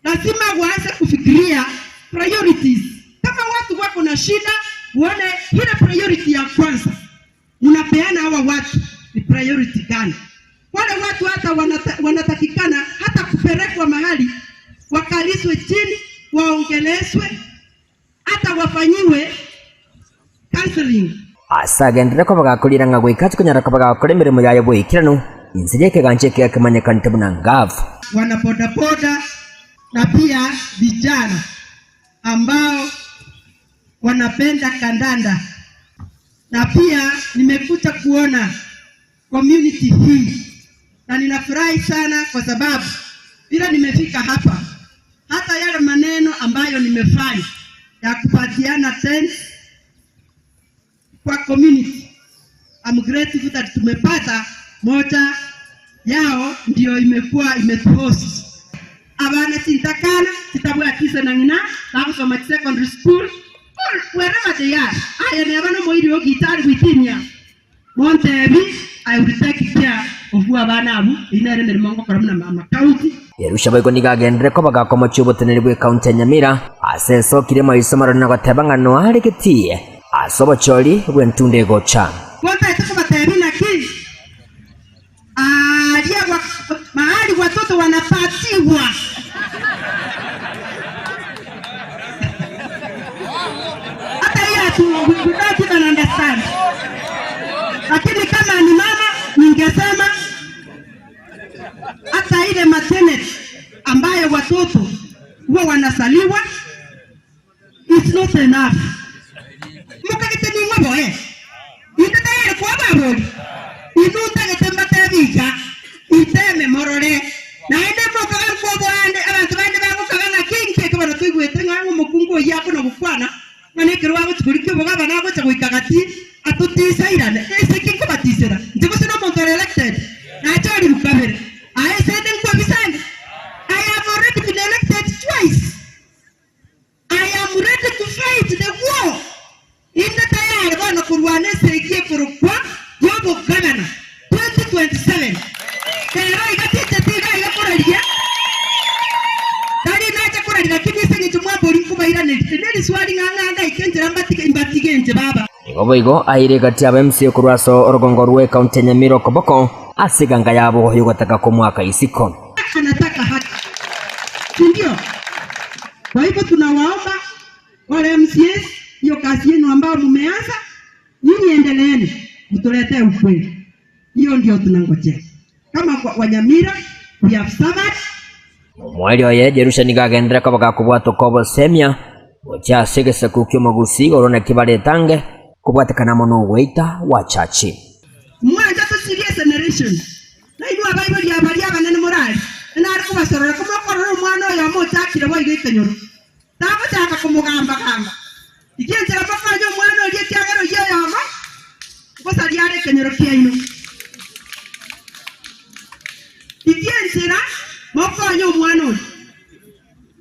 lazima waanze kufikiria priorities kama watu wako na shida uone ile priority ya kwanza unapeana hawa watu ni priority gani wale watu hata wanatakikana hata kupelekwa mahali wakaliswe chini waongelezwe hata wafanyiwe counseling asagendera ko bagakulira nga gwikati kunyara ko bagakora imirimo yayo bwikirano inzireke ganje kiyake manyakante bunangavu wana bodaboda na pia vijana ambao wanapenda kandanda na pia nimekuja kuona community hii na ninafurahi sana kwa sababu bila nimefika hapa hata yale maneno ambayo nimefanya ya kupatiana tent kwa community I'm grateful that tumepata moja yao ndio imekuwa imepost abana tintakana kitabwa kisa na ngina na kusoma secondary school wherever they are I never know moiri o guitar within ya Montebi I will take care of abana abu inere merimo ngokora na mama county yerusha boygo nigagendere ko bagakoma cyubotenere bwe county Nyamira aseso kirema isomaro na gatebangano hareketie asobo choli bwentunde gocha kwamba itako batebi na ki alia mahali watoto wanapatiwa hata hiyo tu understand lakini kama ni mama ningesema hata ile maternity ambayo watoto huwa wanasaliwa it's not enough mukagete ni ngabo itataye kwa babo itutagete mbatebika iteme morore na ende mokaga kwa bwande abantu bande bakukagana kinke kwa twigwete ngangu mukungu baira neli swali nganga ikenjera mbatigenje baba igo aire gati aba MC kurwaso Orogongo rwe kaunti ya Nyamira Koboko asiganga yabo yugotaka ku mwaka isiko anataka haki ndio. Kwa hivyo tunawaomba wale MCS, hiyo kazi yenu ambao mmeanza nyinyi endeleeni, mtuletee ukweli. Hiyo ndio tunangojea kama Wanyamira. We have served mwali oye Jerusha nigagendera kabaka kubwato kobo semya ocha segesa kukyo magusi orona kibale tange kubwatekana mono weita wa chachi mwanja to serious generation na ibu abayibo ya bali abanene morali na ari kubasorora kumokorora umwana oyo amotakire boyiga ikenyoro tabo taka kumugamba kamba igenjera bakanyo umwana oyo kyagero yeyama kosa lyare kenyoro kyaino igenjera mokonyo umwana oyo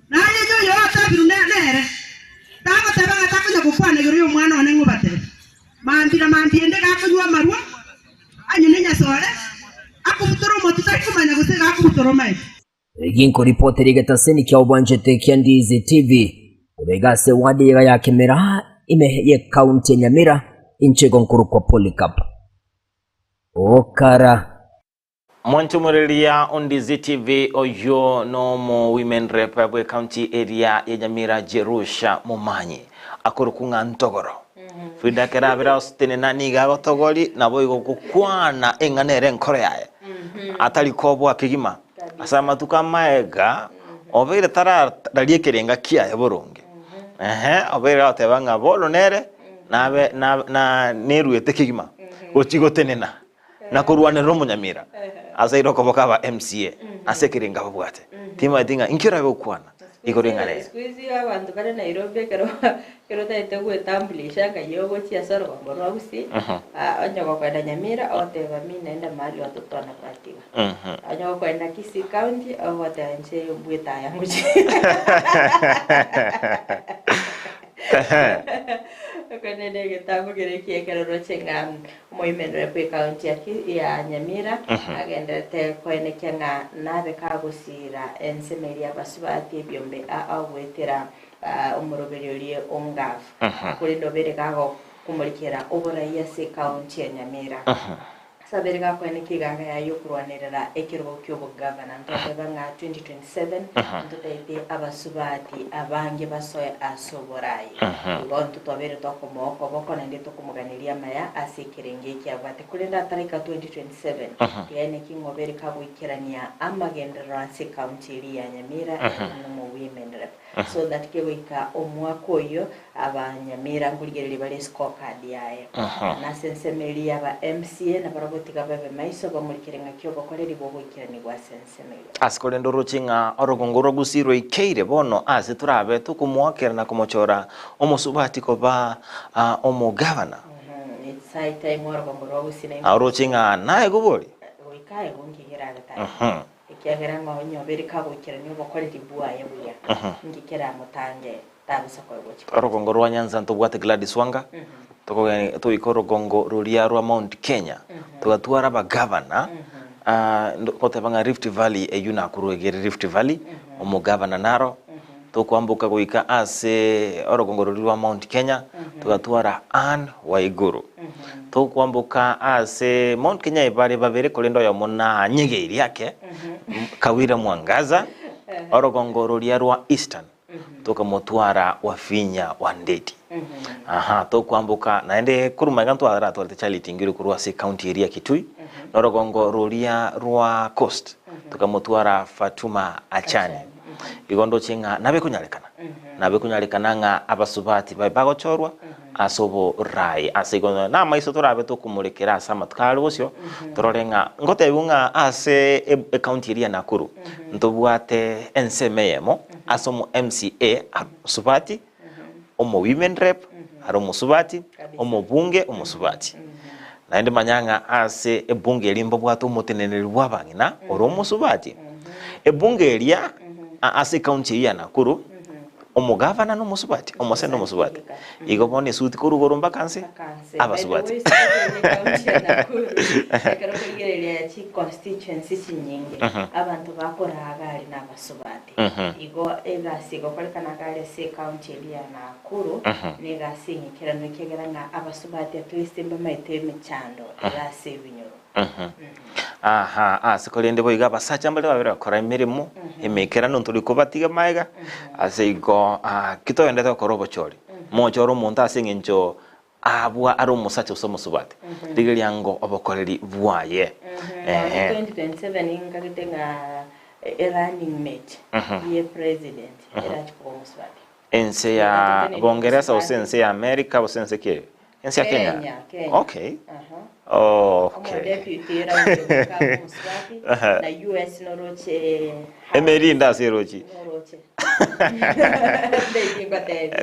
naye nyo atabiru nere tabo tebanga takunya gukwana gero umwana one ngubate mambiende gakunywa marwa anyune nyasore akubutoro motusakumanya gusega akubutoro mai Ginko reporter getaseni kya obwanjete kya Ndizi TV ubegase wadi ya Kemera ime kaunti ya Nyamira inchego nkuru kwa Polycarp okara Mwanchumurelia Ndizi TV oyo no mo women rep bwe county area ya Nyamira Jerusha Mumanyi akurukunga ntogoro Frida kerabira ostene nani ga togoli nabo igokukwana enganere nkore yae atali kobo akigima asama tukamaega obere tara dalie kerenga kia ya boronge obere atebanga bolo nere nabe na neru etekigima gochigo tenena na kurwane romo Nyamira azairo koboka ba MCA asekirenga babwate tima dinga inkira gokwana ikorenga squeeze abantu bari Nairobi kero taite gwetambulisha ngayogo cia soro ngoro gusi anyago kwenda Nyamira oteba minenda mali watotona patiwa anyago kwenda Kisii County ohote nje mbweta yangu kwenda ndege tangu gerekie kero rochenga moimendo ya county ya Nyamira agenda te kwene kenga nabe kagusira ensemeria basubati byombe awetera umuroberi ongav kuri ndobere kago kumurikira oboraya se county ya Nyamira saberega kwene kiganga ya yokurwanirira ekirwo kyobo governor ntobanga 2027 ntotaite abasubati abange basoya asoborayi igonto tobere tokomoko boko nende tokumuganiria maya asekirenge kyabate kulinda tarika 2027 yene kingobere kabwikirania amagendera se county ya Nyamira no women rep so that kewika omwaka oyo abanyamira ngurigerere bale scorecard yaye na sensemeli aba MCA na barabotika babe maiso bamulikirenga kyo bakoreri bo gwikirani gwa sensemeli askole ndorochinga Orogongoro gusirwe ikeire bono ase turabe tukumwakera na kumochora omusubati ko ba omo governor it's high time Orogongoro gusina arochinga nae gubori oikaye ngikira gata ikiagera ngonyo beri kabukirani bakoreri buaye buya ngikira mutange tabisako gochi Orogongoro wa Nyanza ntobwate Gladys Wanga Orogongo ruria rwa Mount Kenya tugatwara ba governor kotebanga Rift Valley eyuna kuruegere Rift Valley omo governor naro tukwambuka guika ase Orogongo ruria Mount Kenya tugatwara Anne Waiguru tukwambuka ase Mount Kenya ibare babere kolendo ya mona nyegeri yake Kawira Mwangaza Orogongo ruria rwa Eastern tukamutwara Wafinya Wandeti tukwambuka naende kurumaga ntwara twarte charity ngiri kurwa se county area Kitui Orogongo ruria rwa Coast tukamutwara Fatuma Achani igondo chinga nabe kunyarekana nga abasubati bagochorwa asobo rai asigono na maiso turabe tukumurekera sama tukari bosyo tororenga ngote bunga ase county area Nakuru ntobwate ensemeyemo asomo MCA subati omo women rep aro musubati omo bunge omusubati naende manyanga ase ebunge limbo bwato muteneneri bwabangina oro musubati ebunge elia ase county ya Nakuru omugavana n'omusubati omose n'omusubati igo bone suti kurugoro mbakanse abasubati ekero kugererya chi constituency chinyingi abantu bakora agali n'abasubati igo egasigo kolekana kale se county ya Nakuru negasingi kera nikegera nga abasubati at least mbamaite mechando egase binyoro sikolende boiga basacha mbale babere bakora imirimo emekera nonturi kubatiga maiga asigo kitoyende to korobo chori mochoro omuntu asingincho abwa ari omusacha usomusubati ligeriango obokoreri bwaye 2027 ingakitenga running mate ye president era chiko musubati ense ya Bongereza usense ya Amerika usense ke ense ya Kenya. Okay. Okay. Deputy Raja musubati na US noroche Emerinda serochi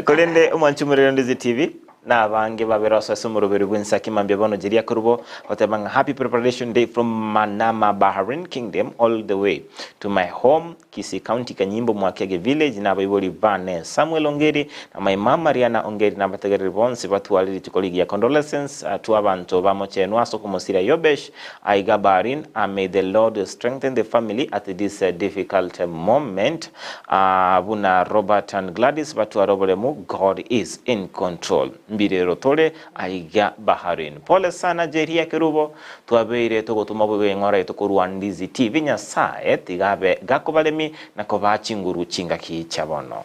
kolende omanchumuriro ndizi TV na bange babera so sumurubiri bwinsa kimambye bono jiria kurubo hotabanga happy preparation day from Manama Bahrain Kingdom all the way to my home Kisii County Kanyimbo Mwakege village na bayiboli bane Samuel Ongeri na my mama Mariana Ongeri na bategeri bonse batu waliri tukoligi ya condolences to abantu bamochenwa so kumusira Yobesh aiga Bahrain. May the Lord strengthen the family at this difficult moment. Buna Robert and Gladys batu arobolemu, God is in control. Mbirero tole aiga Bahrain. Pole sana jeria kerubo tuabeire to gotumabwe ngora to Rwandizi TV Nyasaye tigabe gakobalemi na kobachi nguru chinga kichabono.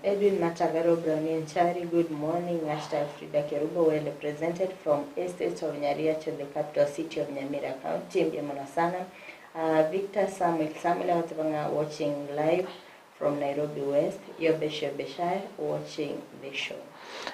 Edwin Matagaro Brownian Chari, good morning. Hashtag Frida Kerubo, well represented from Estates of Nyaria to the capital city of Nyamira County, Mbiamonasana. Victor Samuel watching live from Nairobi West. Yobesh Beshai watching the show.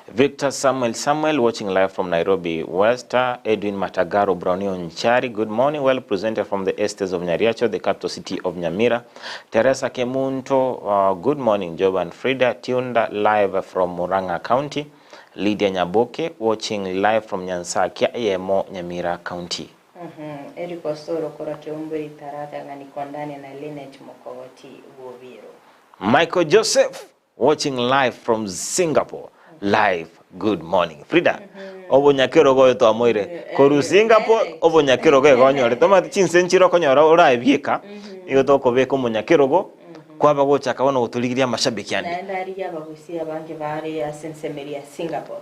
Victor Samuel watching live from Nairobi West. Edwin Matagaro Brownian Chari, good morning, well presented from the Estates of Nyariacho, the capital city of Nyamira. Teresa Kemunto, good morning. Job and Frida tuned live from Murang'a County. Lydia Nyaboke watching live from Nyansakia Emo Nyamira County. Eriko Soro Koroke Umburi Tarata ngani kondani na Linet Mokowati Woviro. Michael Joseph watching live from Singapore. Live, good morning. Frida, obo nyakero go to amoire. Koru Singapore, obo nyakero go gonyore. Toma chinsenchiro konyora ora ebieka. Igo to kobeko munyakero go. Kwaba go chakaona utuligiria mashabiki yani. Naenda ari abagusia bange bari asensemeria Singapore.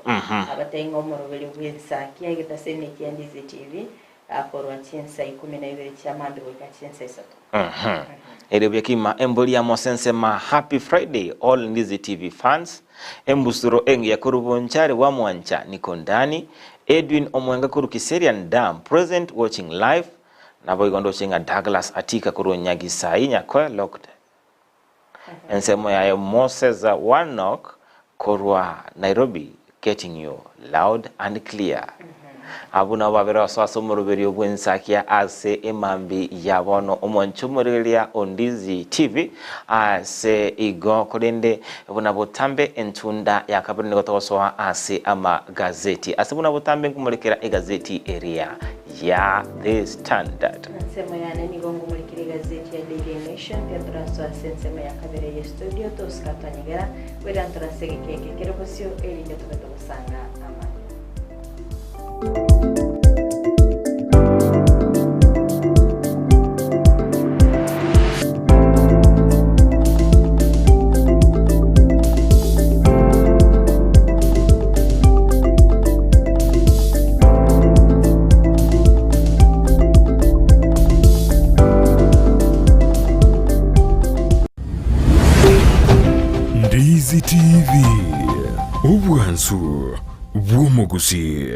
Abatengo morobeli wisa kia gitasene kiandizi TV. Akorwa chinsa 12 chamambe wika chinsa isoto. Erebekima embolia mosense ma happy Friday all Ndizi TV fans. Embusuro engi ya kurubonchari wa mwancha niko ndani. Edwin Omwenga kuru Kiserian Dam present watching live. Na boigondo chinga Douglas Atika kuru Nyagisai nyakwe locked. Ensemo ya Moses Warnock kurwa Nairobi getting you loud and clear. Abuna wabera swaso muruberi obwensakia ase emambi yabono omonchumurelia Ondizi TV ase igo kolende buna botambe entunda yakabirine gotosoa ase ama gazeti ase buna botambe kumulekera egazeti area ya The Standard. Nsema ya nani gongo mulekera gazeti ya Daily Nation pia sensema ya kabere ya studio toskata nyigera wera turasege keke kirobosyo elinyo tubetobosanga ama Ndizi TV Obwansu bw'omuguzi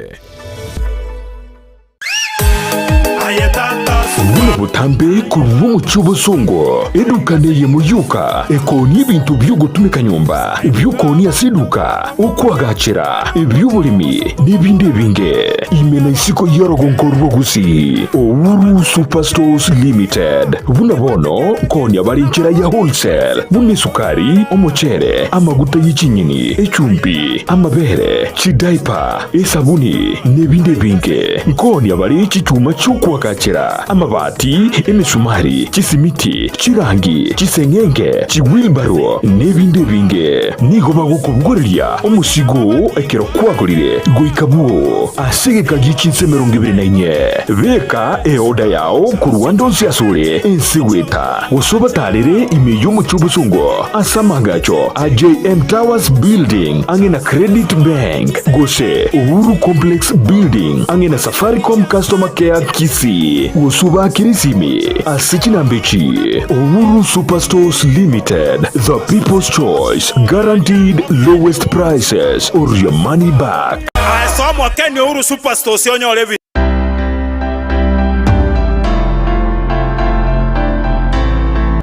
Wuna butambe kuruwa muchubo songo edukane ye muyuka ekoni ibintu by'ugutumika nyumba ibyukoni asiduka ukwagacira iby'ubulimi n'ibindi binge imena isiko yorogonkorwa gusi Owuru Superstores Limited buna bono nkoni abarinchira ya wholesale bune sukari omuchere amaguta y'ikinyini echumbi amabere chidaipa esabuni n'ibindi binge nkoni abari iki cyuma cy'ukwagacira amabati, emisumari, chisimiti, chirangi, chisengenge, chiwilbaro n'ebindi binge. Nigo bagukubugorera omusigo ekero kwagorire goikabuo asegeka gichinse 24 beka eoda yao ku Rwanda nsiasure ensigweta usobatarire imeyo mu cy'ubusungo asamagacho a JM Towers Building angena Credit Bank gose Uhuru Complex Building angena Safaricom Customer Care Kisi usuba kirisimi asichina mbichi Uhuru Superstores Limited, the people's choice, guaranteed lowest prices or your money back. Asomwa Kenya Uhuru Superstores yonyo levi.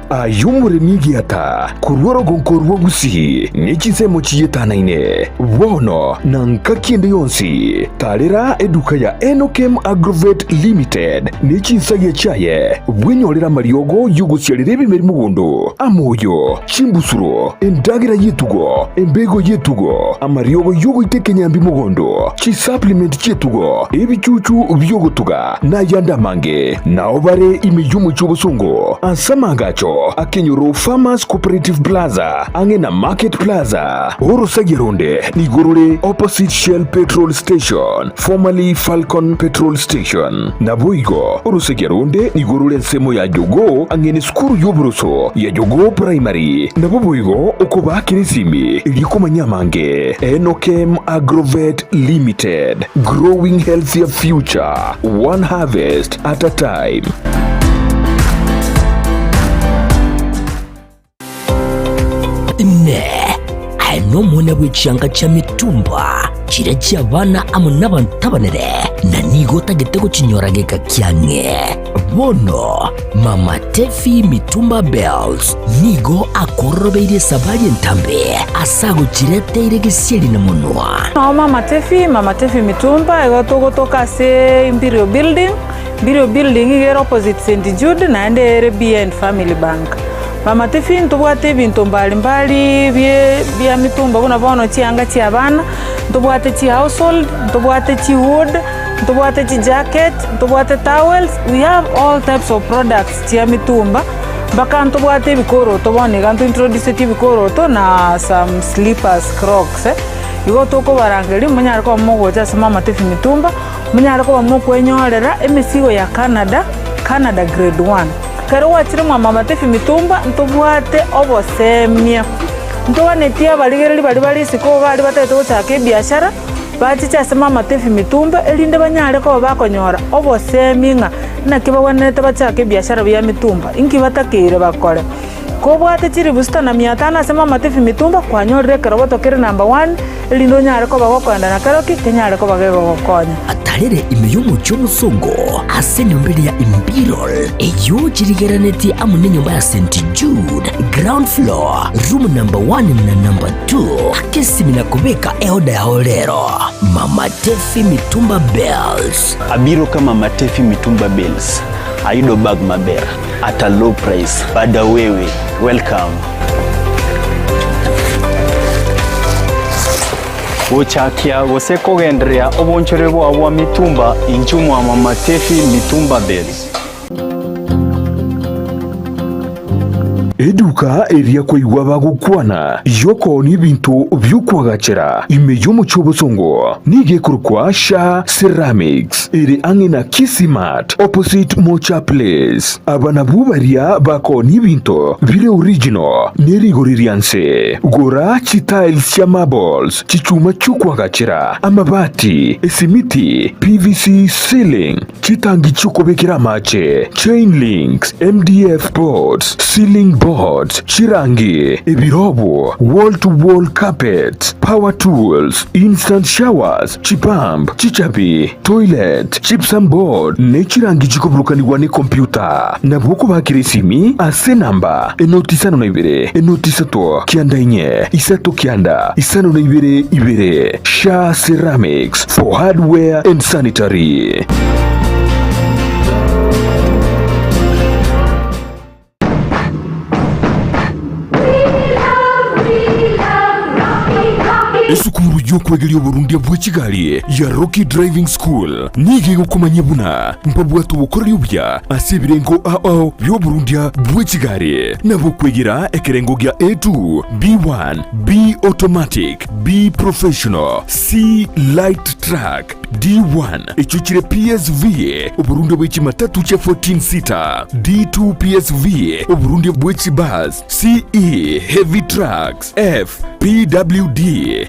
Ayumuremyi giata kurwaro gonkorwo gusihi nikisemo chiyetanaine wono na nkakiende yonsi tarera eduka ya Enokem Agrovet Limited nikinsage chaye bwinyorera mariogo yugusyarire ebimeri mugondo amoyo chimbusuro endagira yetugo embego yetugo amariogo yugo itekenyambi mugondo chi supplement chetugo ebichuchu byogotuga na yandamange na obare imiyumu cy'ubusungo ansamagacho Akenyoro Farmers Cooperative Plaza angena Market Plaza Orosagironde nigorore opposite Shell Petrol Station formerly Falcon Petrol Station Naboigo Orosagironde nigorore nsemo ya Jogo angene skuru yoburoso ya Jogo Primary Naboigo okoba kirisimi iliko manyamange Enokem Agrovet Limited, growing healthier future one harvest at a time. Ne ano mwana bw'ekyanga kya mitumba kira ky'abaana amu n'abantu tabanere na nigo tagitego kinyorageka kyange bono Mama Tefi Mitumba Bells nigo akorobeire sabali entambe asago kireteire gisieri na munwa no Mama Tefi Mitumba egotogotoka se Imperial Building igero opposite St. Jude na ende RBN Family Bank. Mama Tefi ntubwate ebintu mbalimbali bya mitumba buna bono kyanga ky'abana ntubwate chi household ntubwate chi wood ntubwate chi jacket ntubwate towels. We have all types of products chia mitumba baka ntubwate ibikoroto bone gantu introduce ibikoroto na some slippers crocs igo toko barangeri munyara ko mugoja sama Mama Tefi Mitumba munyara ko mukwenyorera emisigo ya Canada grade 1 kero wachire Mama Tefi Mitumba ntubwate obosemia ntowanetia baligereri bali siko bali batete gochaka biashara bachicha se Mama Tefi Mitumba elinde banyare ko bakonyora oboseminga na kibawanete bachaka biashara bya mitumba inki batakire bakore ko bwate chiri busta na 500 se Mama Tefi Mitumba kwanyorere kero batokere number 1 elindo nyare ko bagokwanda na kero kinyare ko bagego gokonya atarere imiyumu cy'umusongo asenyo mbere ya Imperial eyo chirigeraneti amune nyumba ya St. Jude ground floor room number 1 na number 2 akesimina kubeka eoda ya olero Mama Tefi Mitumba Bells abiro kama Mama Tefi Mitumba Bells aido bag maber at a low price bada wewe welcome Uchakia goseko gendrea obonchore bwa mitumba inchumu wa Mama Tefi Mitumba Bells Eduka eria kwa iwaba gukwana yoko ni bintu byukwagachera imeyo mu cy'obusongo nige kurukwa Sha Ceramics iri angina Kisimat opposite Mocha Place abana bubaria bako ni bintu bile original nerigoririanse gora tiles ya marbles chichuma cyukwagachera amabati esimiti PVC ceiling chitangi cyukobekera mache chain links MDF boards ceiling boards, chirangi, ebirobo, wall-to-wall carpets, power tools, instant showers, chipamp, chichapi, toilet, gypsum board, nechirangi chikobulukaniwa ne computer. Na bwoko bakiresimi ase namba enoti 52 enoti 3 kianda inye isato kianda isano na ibere Sha Ceramics for hardware and sanitary. Esukuru yo kwegelio Burundi bwe Kigali ya Rocky Driving School nige gukomanya buna mbabwatu bukoreri ubya asibirengo ao byo Burundia bw'Kigali nabo kwegera ekerengo gya A2 B1 B automatic B professional C light track D1 icyukire PSV uburundi bw'ikimatatu cya 14 seater D2 PSV uburundi bw'ikibus CE heavy trucks F PWD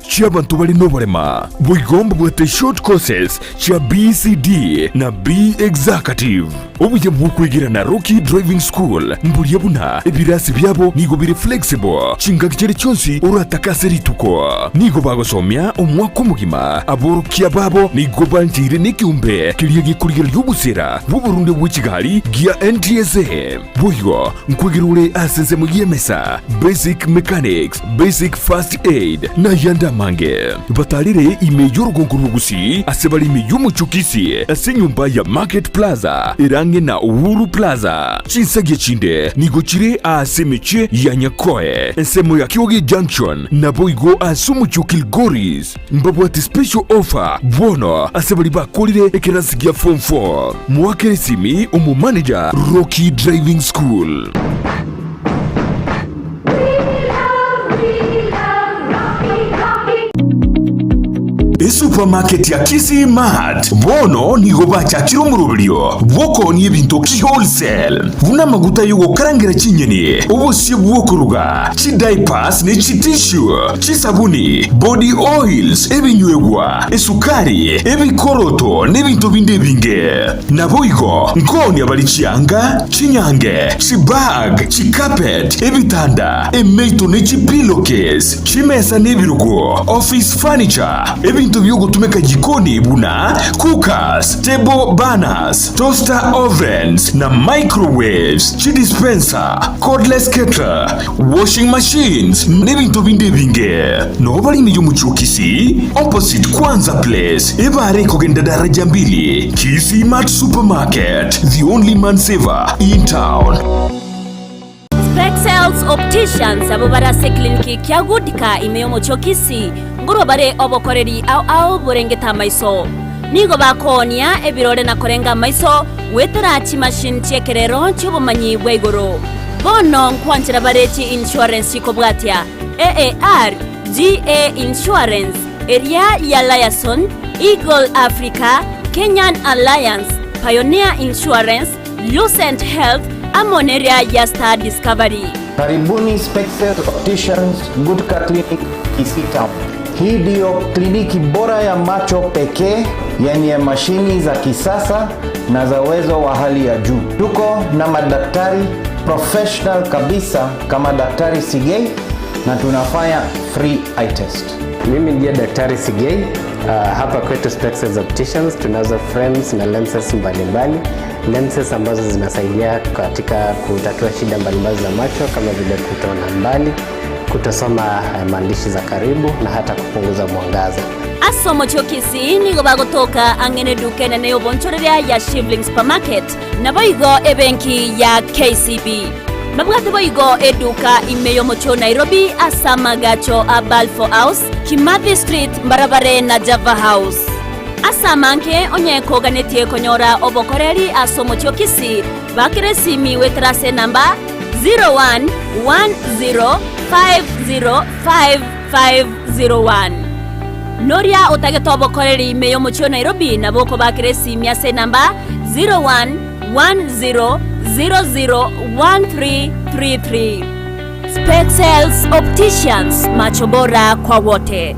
cy'abantu bari no barema bwigomba bwate short courses cya BCD na B executive ubuye bw'ukwigira na Rocky Driving School mburiye buna ibirasi byabo nigo biri flexible cinga kigere cyonsi urataka rituko nigo bagosomya umwaka mugima aborokia babo nigo banjire n'ikiumbe kiriye gikurira y'ubusera bw'Uburundi bw'Kigali gia NTSA buyo nkwigirure aseze mu yemesa basic mechanics basic first aid na yanda mange batalire imejo rugonguru gusi asebali imejo muchukisi asenyumba ya Market Plaza irange na Uhuru Plaza chinsage chinde nigo chire asemeche ya Nyakoe ensemo ya Kiogi Junction na boigo asumuchukil Goris mbabwati special offer bono asebali bakolire ekerasigia form 4 mwakere simi umu manager Rocky Driving School. Supermarket ya Kisi Mart bono nigo bachakira umurubiryo bwoko ni ibintu ki wholesale buna maguta yugo karangira kinyeni ubusi bwokuruga chi diapers ne chi tissue chi sabuni body oils ebinywegwa esukari ebikoroto n'ibintu binde binge naboigo ngoni abalichianga chinyange chi bag chi carpet ebitanda emeito ne chi pillowcase chimesa n'ebirugo office furniture ebintu byo gutumeka jikoni buna cookers, table burners, toaster ovens na microwaves, chi dispenser, cordless kettle, washing machines n'ibintu binde binge no bali miyo muchukisi opposite Kwanza Place ebare kogenda daraja mbili Kisi Mart Supermarket, the only man saver in town. Spexels Opticians abo barase kliniki kya gudika imeyomo chokisi nguro bare obokoreri au burengeta maiso nigo bakonia ebirore na korenga maiso wetarachi machine chekerero cy'ubumanyi bw'igoro bono nkwanjira bareti insurance ikobwatia AAR GA Insurance area ya Liason Eagle Africa Kenyan Alliance Pioneer Insurance Lucent Health Amoneria ya Star Discovery. Karibuni Spexels Opticians Good Clinic Kisii Town. Hii ndio kliniki bora ya macho pekee yenye mashini za kisasa na za uwezo wa hali ya juu. Tuko na madaktari professional kabisa kama Daktari Sigei na tunafanya free eye test. Mimi ndiye Daktari Sigei. Hapa kwetu Spexels Opticians tunazo frames na lenses mbalimbali. Lenses ambazo zinasaidia katika kutatua shida mbalimbali za macho kama vile kutoona mbali, kutosoma maandishi za karibu na hata kupunguza mwangaza. Asomo chokisi nigo bagotoka angene dukene neyo bonchoreria ya Shivling Supermarket na boigo ebenki ya KCB. Mabwate boigo eduka imeyo mocho Nairobi asamagacho a Balfour House, Kimathi Street Mbarabare na Java House. Asamanke onyeko ganetie konyora obokoreri asomo chokisi bakire simi wetrase namba 0110505501 Noria otageto obokoreri meyo mocho Nairobi na boko bakire simi ase namba 0110001333 Spexels Opticians, macho bora kwa wote.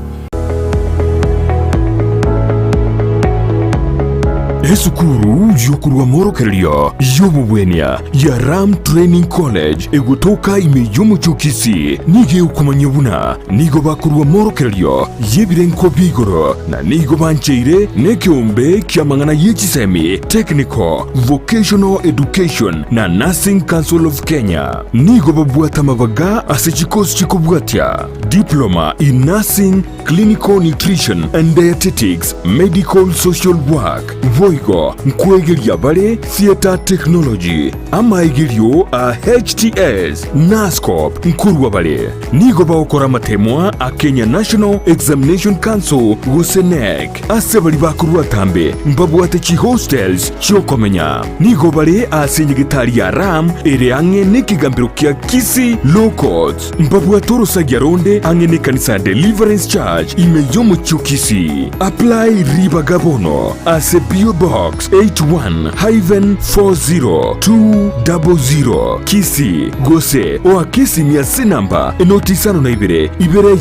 Esukuru yokurwa morokerio yobubwenia ya Ram Training College egutoka imeyomo chokisi nige ukumanyabuna nigo bakurwa morokerio yebirenko bigoro na nigo bancheire nekiombe kiamangana yechisemi Technical Vocational Education na Nursing Council of Kenya nigo babwata mabaga asechikosi chikobwatia Diploma in Nursing clinical nutrition and dietetics, medical social work, voigo nkwegeria bare theater technology, amaigerio a HTS, NASCOP nkurwa bare. Nigo baokora matemwa a Kenya National Examination Council gusenec. Asebali bakurwa tambe mbabuate chi hostels chiokomenya. Nigo bare a senyegitari ya RAM ere ange nekigambiro kia Kisi Low Courts. Mbabuatoro sagiaronde ange ne kanisa Deliverance Church imeyomo chukisi. Apply riba gabono as a PO Box 81-40200 Kisi Gose o Kisi miase namba enotisano na ibere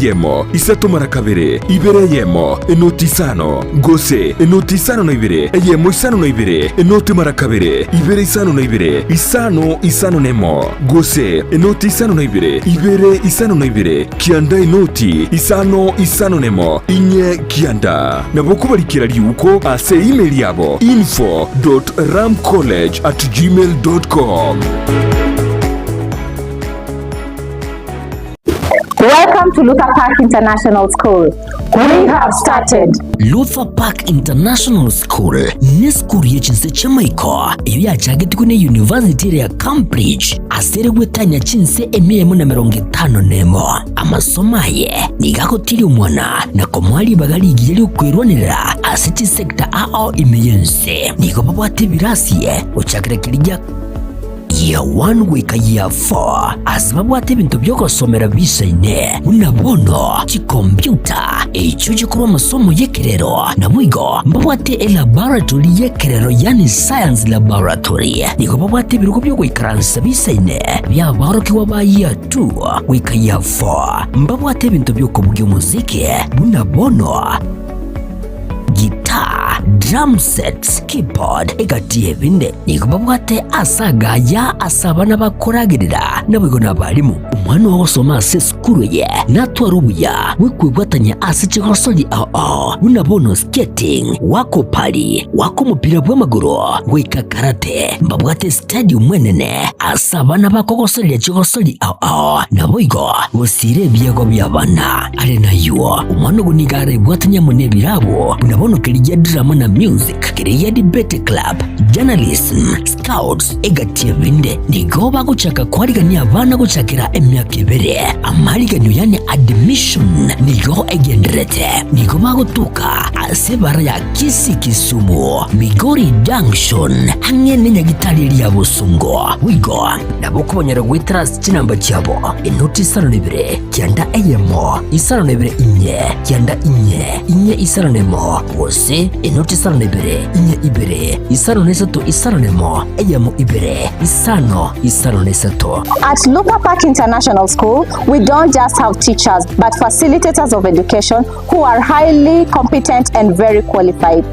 yemo isato marakabere ibere yemo enotisano Gose enotisano na ibere yemo isano na ibere enoti marakabere ibere isano na ibere isano nemo Gose enotisano na ibere isano na ibere kianda enoti isano nemo inye kianda naboko balikira liuko ase email yabo info.ramcollege@gmail.com. Welcome to Luther Park International School. We have started. Luther Park International School ni skuru yechinse chamaiko iyo yachagetikwe ne University ya Cambridge asere gwetanya chinse emiyemo na 50 nemo amasomaye nigakotiri umwana na komwali bagali igiyeli kwirwanira asiti sector ao imeyense niko babwate birasiye uchakirekirija year 1 wika year 4 asibabwate bintu byokosomera bisaine unabono chikompyuta echo chikuwa masomo yekerero na mwigo mbabwate laboratory yekerero yani science laboratory niko babwate biruko byo kwikaransa bisaine bya baroki waba year 2 wika year 4 mbabwate bintu byokobugyo muziki unabono guitar, drum sets, keyboard, egatie binde nikubabwate asagaya asabana bakoragirira nabwigo nabalimu umwana wosoma ase skuru ye natwarubuya wikwibwatanya ase chigosoli unabono skating wako pali wako mupira bw'amaguru wika karate mbabwate stadium mwenene asabana bakogosoli chigosoli nabwigo usire byego byabana ale nayo umwana gunigare bwatanya mune birabo unabono kiriya drama na music kiriya debate club journalism scouts egatie binde nigoba guchaka kwarigania abana guchakira emyaka ibere amaliganyo yani admission nigo egenderete nigoba gutuka asebara ya Kisi Kisumu Migori Junction hamwe n'inyagitari ya Busungo wigo nabokubonyera gwitras kinamba cyabo inoti 32 cyanda eyemo 32 inye cyanda inye isaronemo wose inoti 32 inye ibere isaronesato isaronemo eyemo ibere isaronesato. At Luther Park International School, we don't just have teachers but facilitators of education who are highly competent and very qualified.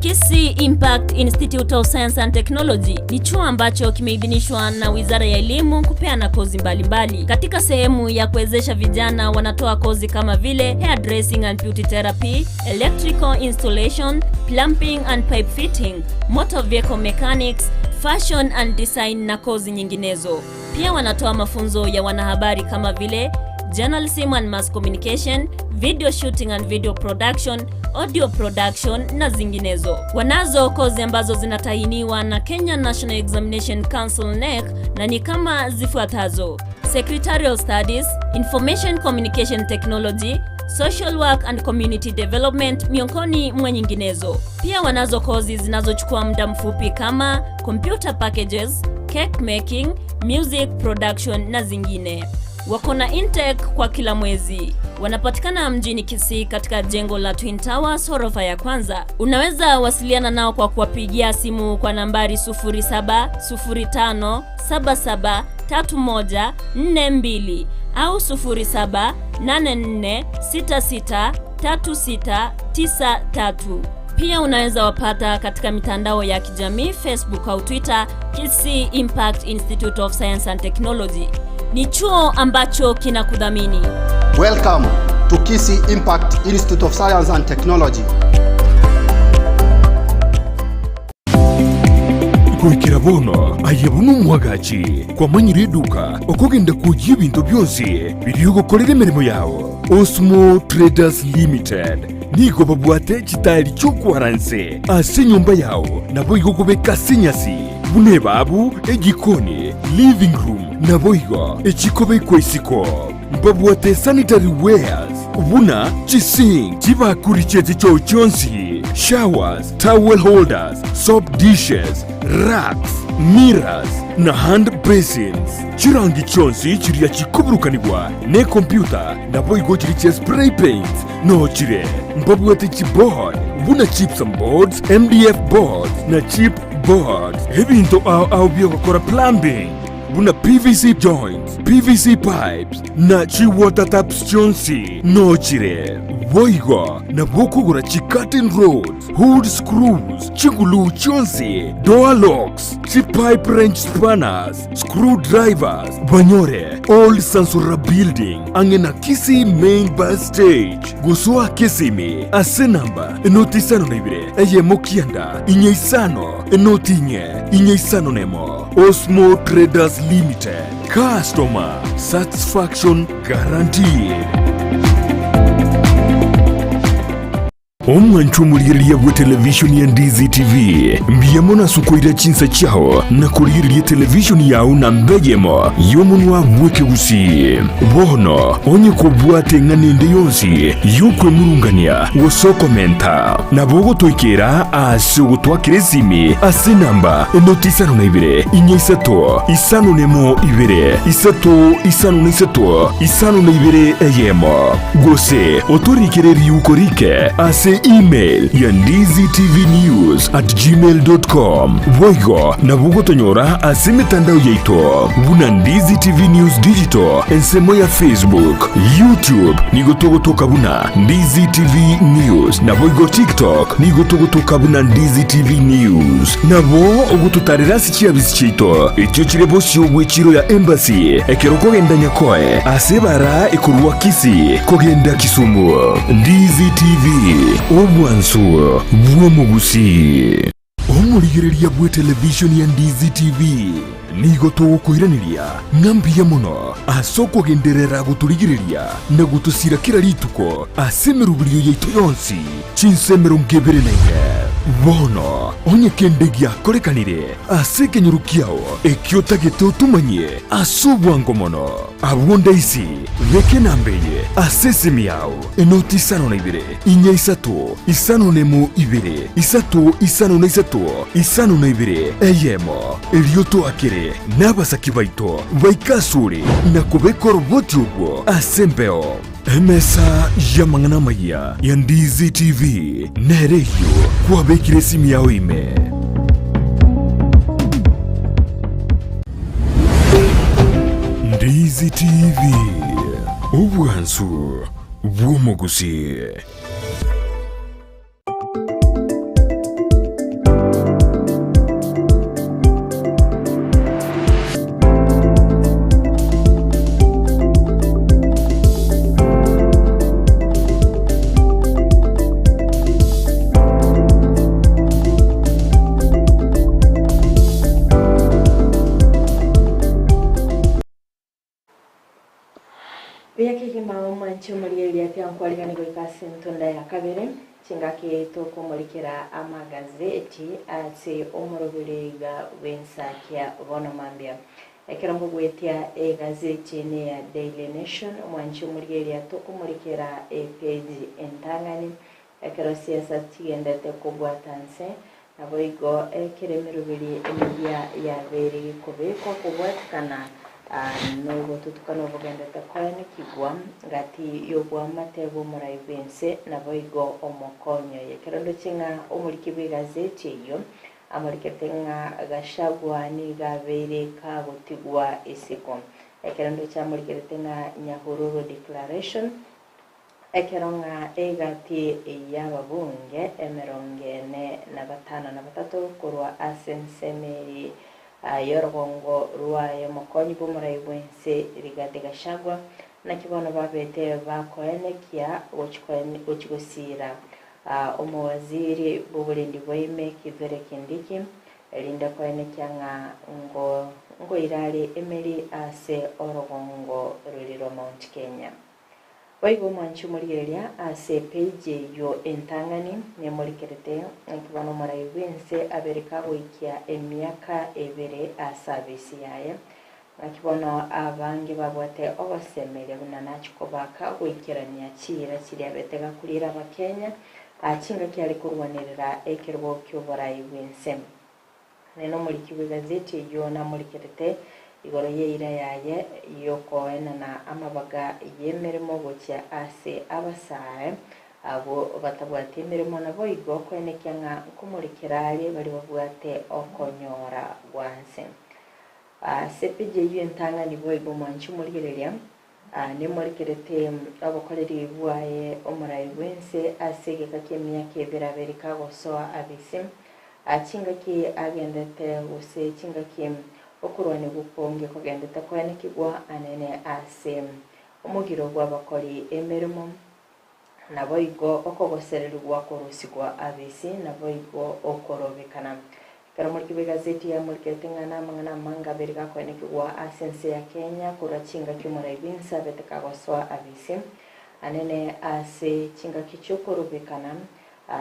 Kisi Impact Institute of Science and Technology ni chuo ambacho kimeidhinishwa na Wizara ya Elimu kupeana kozi mbalimbali. Katika sehemu ya kuwezesha vijana wanatoa kozi kama vile hairdressing and beauty therapy, electrical installation, plumbing and pipe fitting, motor vehicle mechanics, fashion and design na kozi nyinginezo. Pia wanatoa mafunzo ya wanahabari kama vile journalism and mass communication, video shooting and video production, audio production na zinginezo. Wanazo kozi ambazo zinatahiniwa na Kenya National Examination Council NEC na ni kama zifuatazo: Secretarial Studies, Information Communication Technology, Social Work and Community Development miongoni mwa nyinginezo. Pia wanazo kozi zinazochukua muda mfupi kama Computer Packages, Cake Making, Music Production na zingine. Wako na intake kwa kila mwezi. Wanapatikana mjini Kisii katika jengo la Twin Towers ghorofa ya kwanza. Unaweza wasiliana nao kwa kuwapigia simu kwa nambari 0705773142 au 0784663693. Pia unaweza wapata katika mitandao ya kijamii Facebook au Twitter Kisi Impact Institute of Science and Technology. Ni chuo ambacho kinakudhamini. Welcome to Kisi Impact Institute of Science and Technology. kwekera bono ayabunu mwagachi kwa manyire duka okogenda kujia bintu byose biriyo gukorera imirimo yawo. Osmo Traders Limited nigo babwate chitali chokwaranse ase nyumba yawo nabo igokubeka sinyasi bune babu egikoni living room nabo igo echikobe kwesiko babwate sanitary wares buna chising chibakuri chezi cho chonsi showers towel holders soap dishes racks mirrors na hand basins chirangi chonsi chiria chikuburukanibwa ne computer nabo igo chiri che spray paint no chire mbabwate chiboard buna gypsum boards MDF boards na chip boards ebinto au byokora plumbing buna PVC joints PVC pipes na chi water taps chonsi no chire boigo na bokugura chi curtain rods hood screws chigulu chonsi door locks chi pipe wrench spanners screwdrivers banyore old Sansura building angena Kisi main bus stage gusua Kisimi ase namba enotisano naibire eye mokianda inyeisano enotinye inyeisano nemo Osmo Traders Limited. Customer satisfaction guaranteed. Omwanchu muliriya bwa television ya Ndizi TV mbiyamona sukoira chinsa chao na kuliriya television yao na mbejemo yomunwa mweke usi bono onye kubwate nganende yonsi yukwe murungania woso komenta na bogo toikera ase gutwakire zimi ase namba enotisano na ibire inyesato isano nemo ibire isato isano na isato isano na ibire eyemo gose otorikere yukorike ase email ya ndiztvnews@gmail.com voigo na bugotonyora ase mitandao yaito buna Ndizi TV News Digital ensemo ya Facebook YouTube nigotogotoka buna Ndizi TV News na voigo TikTok nigotogotoka buna Ndizi TV News nabo ogututarira sichiabisi chito ekyo kirebo syo chiro ya embassy ekero kogenda nyakoe ase bara ekurwa Kisi kogenda Kisumu Ndizi TV obwansu bwomugusi omurigereria bwe television ya Ndizi TV nigo tugukuiraniria ngambiya muno asoko genderera guturigireria na gutusira kira rituko asemerubiriyo yaitu yonsi chinsemero ngebere naye bono onye kendegia korekanire aseke nyurukiao ekiotagete utumanye asubwango mono abwonda isi veke nambeye asesemi yao enoti isano na ibire inya isato isano nemo ibire isato isano na isato isano na ibire eyemo elioto akere n'abasaki baito baikasure na kubekora ubwoti ubwo asembeo emesa yamangana maya ya Ndizi TV nereyo kuwabekire simu yao ime Ndizi TV ubwansu bw'umugusi. Chumulielia pia nkwalingani kwikasi ntunda ya kabiri chingaki tokumulikira amagazeti ati omurubiriga wensakia bonomambia ekera mbugwetia egazeti ni ya Daily Nation mwanchumulielia tokumulikira page entangani ekera siasa tigendete kubwatanse naboigo ekere mirubiri emiya ya beri kubekwa kubwatikana nogo tutukano bugenda takwani kigwa ngati yobwa matebo muraibense naboigo omokonyo yekerondo chinga omurikibe gazeti yo amuriketenga gashagwa ni gabere ka gutigwa isiko ekerondo cha muriketenga nyahururu declaration ekeronga egati yababunge emerongene na batano na batatu kurwa asensemeri yorongo ruwaye mokonyi bumurai bwense Rigathi Gachagua na kibono babete bakoenekia uchigusira omowaziri b'uburundi bw'ime Kithure Kindiki elinda kwene kyanga ngo irali emeri ase orogongo ruliro Mount Kenya. Waigo mwanchu mulielia ase page yo entangani nemulikerete nkibano marai wense abereka wikia emyaka ebere a service yaye nakibona abange babwate obasemere bunanachikobaka wikirania chira kiri abetega kulira abakenya achinga kyali kurwanirira ekirwo ky'obarai wense neno mulikiwe gazeti yo namulikerete igoro yeira yaye yokoena na amabaga yemeremo gocha ase abasae abo batabwate emirimo nabo igo kwenekya nga kumurikirari bari babwate okonyora gwanse sepije yentanga nibo igo mwanchu murigereria ne murikerete abakoreri bwaye omurai wense asege kakemya kebiraberi kagosoa abisi achinga ki agendete use chinga ki okurwane guponge kogendete kwanekigwa anene ase omugiro gw'abakori emirimo nabo igo okogosererwa kurusigwa abisi nabo igo okorobekana kara muri kibegazeti ya muri ketengana mangana manga berika kwanekigwa asense ya Kenya kurachinga cy'umurai binsa betekagoswa abisi anene ase chinga kichokorobekana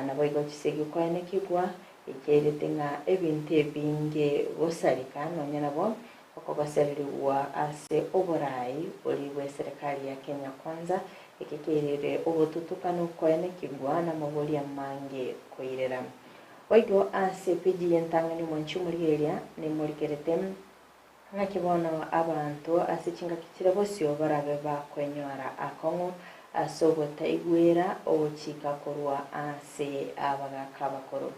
nabo igo kisegi kwanekigwa ikeretenga ebinte binge bosarika nonye nabo okogosererwa ase oborai oliwe serikali ya Kenya kwanza ikikerere obotutukano kwanekigwa na maboli ya mange koirera oigo ase piji yentangani mwanchu murigeria ni murikerete ngakibona abantu ase chinga kitire bosio barabe bakwenyora akongo asobota igwera ochika korwa ase abagaka bakoro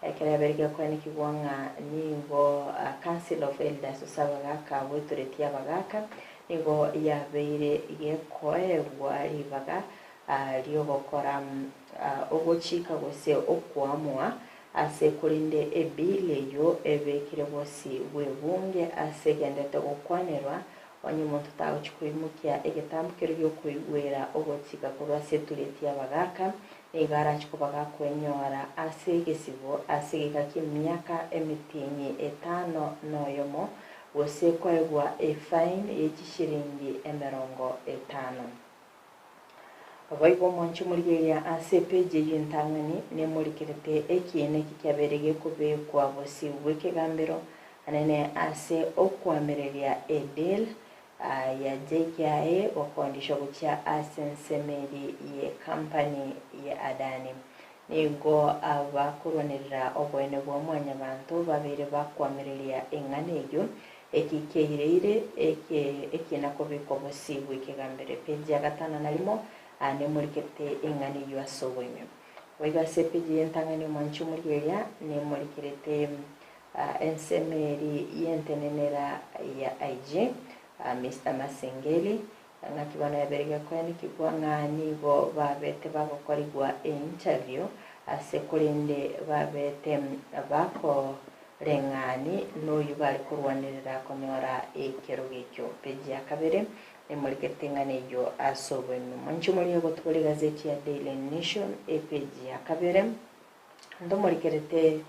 ekera berga kwanekigwa nga nigo Council of Elders usabagaka wetureti abagaka nigo yabeire yekoebwa ribaga ryo gukora ogochika gose okwamwa ase kurinde ebile yo ebekire bosi webunge ase gendete gukwanerwa onye muntu tawo chikuimukia egetambukiro yo kuigwera ogochika kurwa setureti abagaka igara chikubaga kwenyora ase gesibo ase gakimyaka emitinyi 5 noyomo wose kwaigwa fine y'ekishiringi 50 abaibo mwanchu murigeria ase page y'intangani ne murikirete ekine kikyaberege kubekwa bosi wekegambero anene ase okwamereria edel ya JKIA wakondisha kuchia asensemeri ye company ya Adani nigo abakuronera obwene bwa mwanya bantu babere bakwamereria enganeyo ekikeirire ekinakobiko bosibwe kigambere page ya 5 nalimo ane murikete enganeyo asobweme wega sepeji yentangani mwanchu murigeria ne murikirete ensemeri yentenenera ya IG Mr. Masengeli ngakibona yaberega kwani kigwa ngani go babete bagokorigwa interview ase kurinde babete bako rengani no yubali kurwanirira konyora ekirugikyo page yakabere emuriketengane yo asobwe munchu muri yo tukuri gazeti ya Daily Nation page yakabere ndo murikerete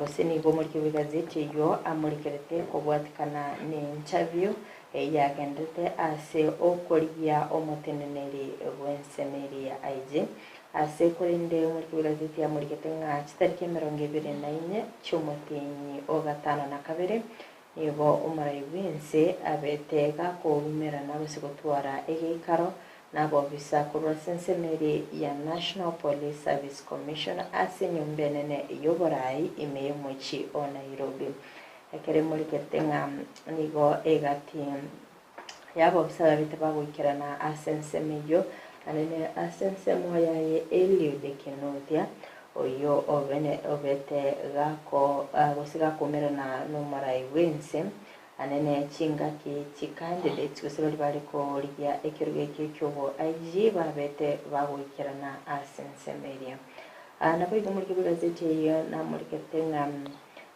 goseni go muri gazeti yo amurikerete kobwatikana ni interview yagendete ase okoriya omoteneneri bwensemeri ya IG ase kurinde muri gazeti ya muriketenga kitariki 24 cy'umutinyi ogatano na kabere nibo umurai wense abetega kubimera nabo sigotwara egikaro nabo bisa kurwa sensemeri ya National Police Service Commission ase nyumbenene yoborai imeyo mochi o Nairobi ekere muri ketenga nigo egati yabo bisaba bitabagukirana asensemeyo anene asensemo yaye Eliud Kinotia oyo obete gako gosiga kumera na numarai wense anene chinga ki candidate gusebali bari ko liya ekiruge cy'cyobo IG babete bagukirana asensemeria nabo igumuri kibigazeti yo na muri ketenga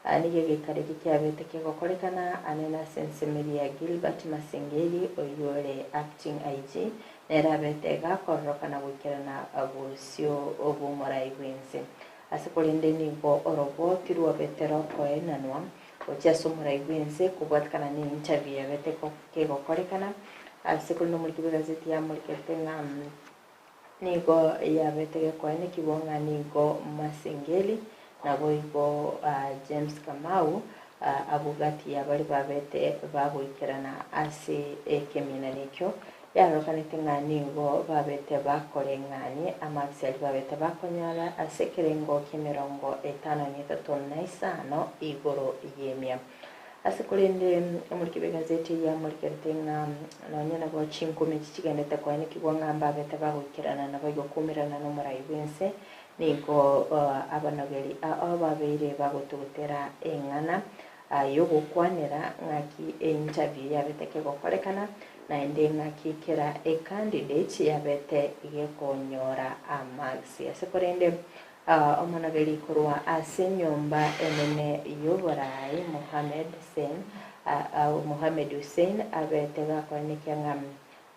anige kareki cyabete kikokorekana anena sensemeria Gilbert Masengeli oyore acting IG nera betega korokana gukirana abusyo obumurai wense asikolinde nigo orobo tirwa betero koenanwa ocha somura igwense kubwatkana ni interview yabete ko kego korekana asikolino muri gazeti ya muri ketenga nigo yabete ko ene kibonga nigo Masengeli nabo igo James Kamau abugati abali babete babuikirana ase ekemina nikyo yarokanite ngani ngo babete bakorengani amaxel babete bakonyala asekerengo kimirongo 5.35 igoro yemia asikulinde muri kibegazeti ya muri kertenga nonyana bo chinkumi chikigendete kwa ni kibonga babete babuikirana nabo yokumirana no muraibense niko abanogeri ababeire bagotugutera engana yogokwanira ngaki interview yabete gokorekana na ende ngaki kera candidate yabete yekonyora amaxi asikorende omonogeri kurwa asenyomba enene yoborai Mohamed Hussein abete gakwanike ngam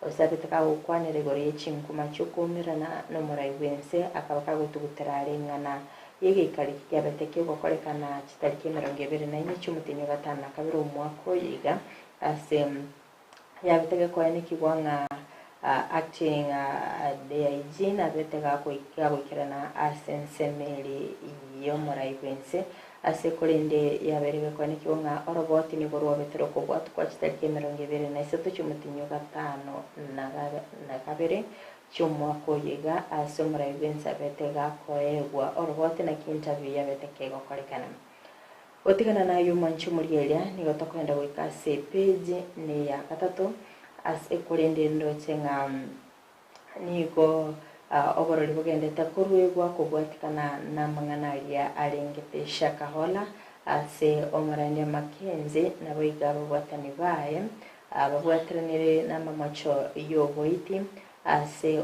osabete ka ukwanire gore chinkuma chukumirana no muraibense akabaka gutugutera ngana yegikari yabete gokorekana kitariki 24 cy'umutinyo gatana kabiri umwako yiga asem yabete ko kibwanga acting DIG na bete gakirana asensemeli yo muraibense asekolende yaberebe ko kibwanga oroboti ni borwa betero ko kwa kitariki 23 cy'umutinyo gatano na kabiri cy'umwako yiga asomuraibense abete gakoegwa oroboti na interview yabete gokorekana otigana nayo manchu muriyelia nigoto kwenda wikase page ni ya katatu as ekolende ndo chenga nigo oborori bugendete kurwegwa kubwatikana na manganaria arengete shakahola ase omurande Makenzi nabo igabo bwatani baye ababwatiranire na mamacho yoboiti ase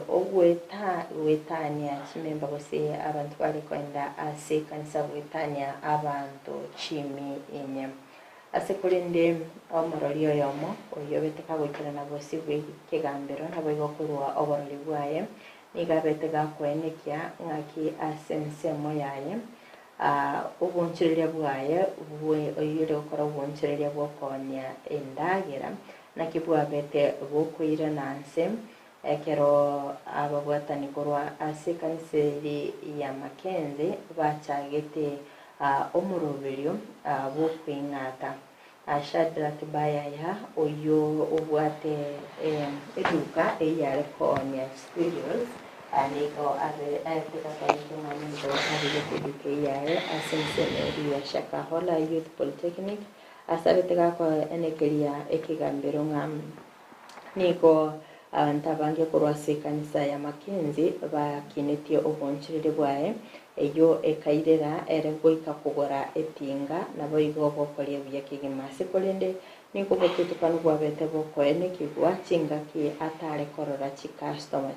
wetania chimemba bose abantu bali kwenda ase kanisa wetania abantu chimi enye ase kulinde omorori yomo oyobete kabukirana bose bwekigambero nabo igokurwa oborori bwaye nigabete gakwenekia ngaki asensemo yaye ubunchireria bwaye oyire okora ubunchireria bwokonya endagera nakibwa bete bokwira nanse ekero ababwatani korwa ase kaniseri ya Makenzi bachagete omuroberio bokwingata Shadrack Bayaya oyo obwate eduka eyare konya studios aniko afika kama ndo abige yaye asensemeri ya Shakahola Youth Polytechnic asabetega ko enekeria ekigambero ngam niko ntabange kurwase kanisa ya Makenzi bakinetio obonchirire bwaye eyo ekairera erengoika kugora etinga nabo igogo kolie byakigimase kolende niko botutukana bwabete boko ene kigwa chingaki atare korora chi customer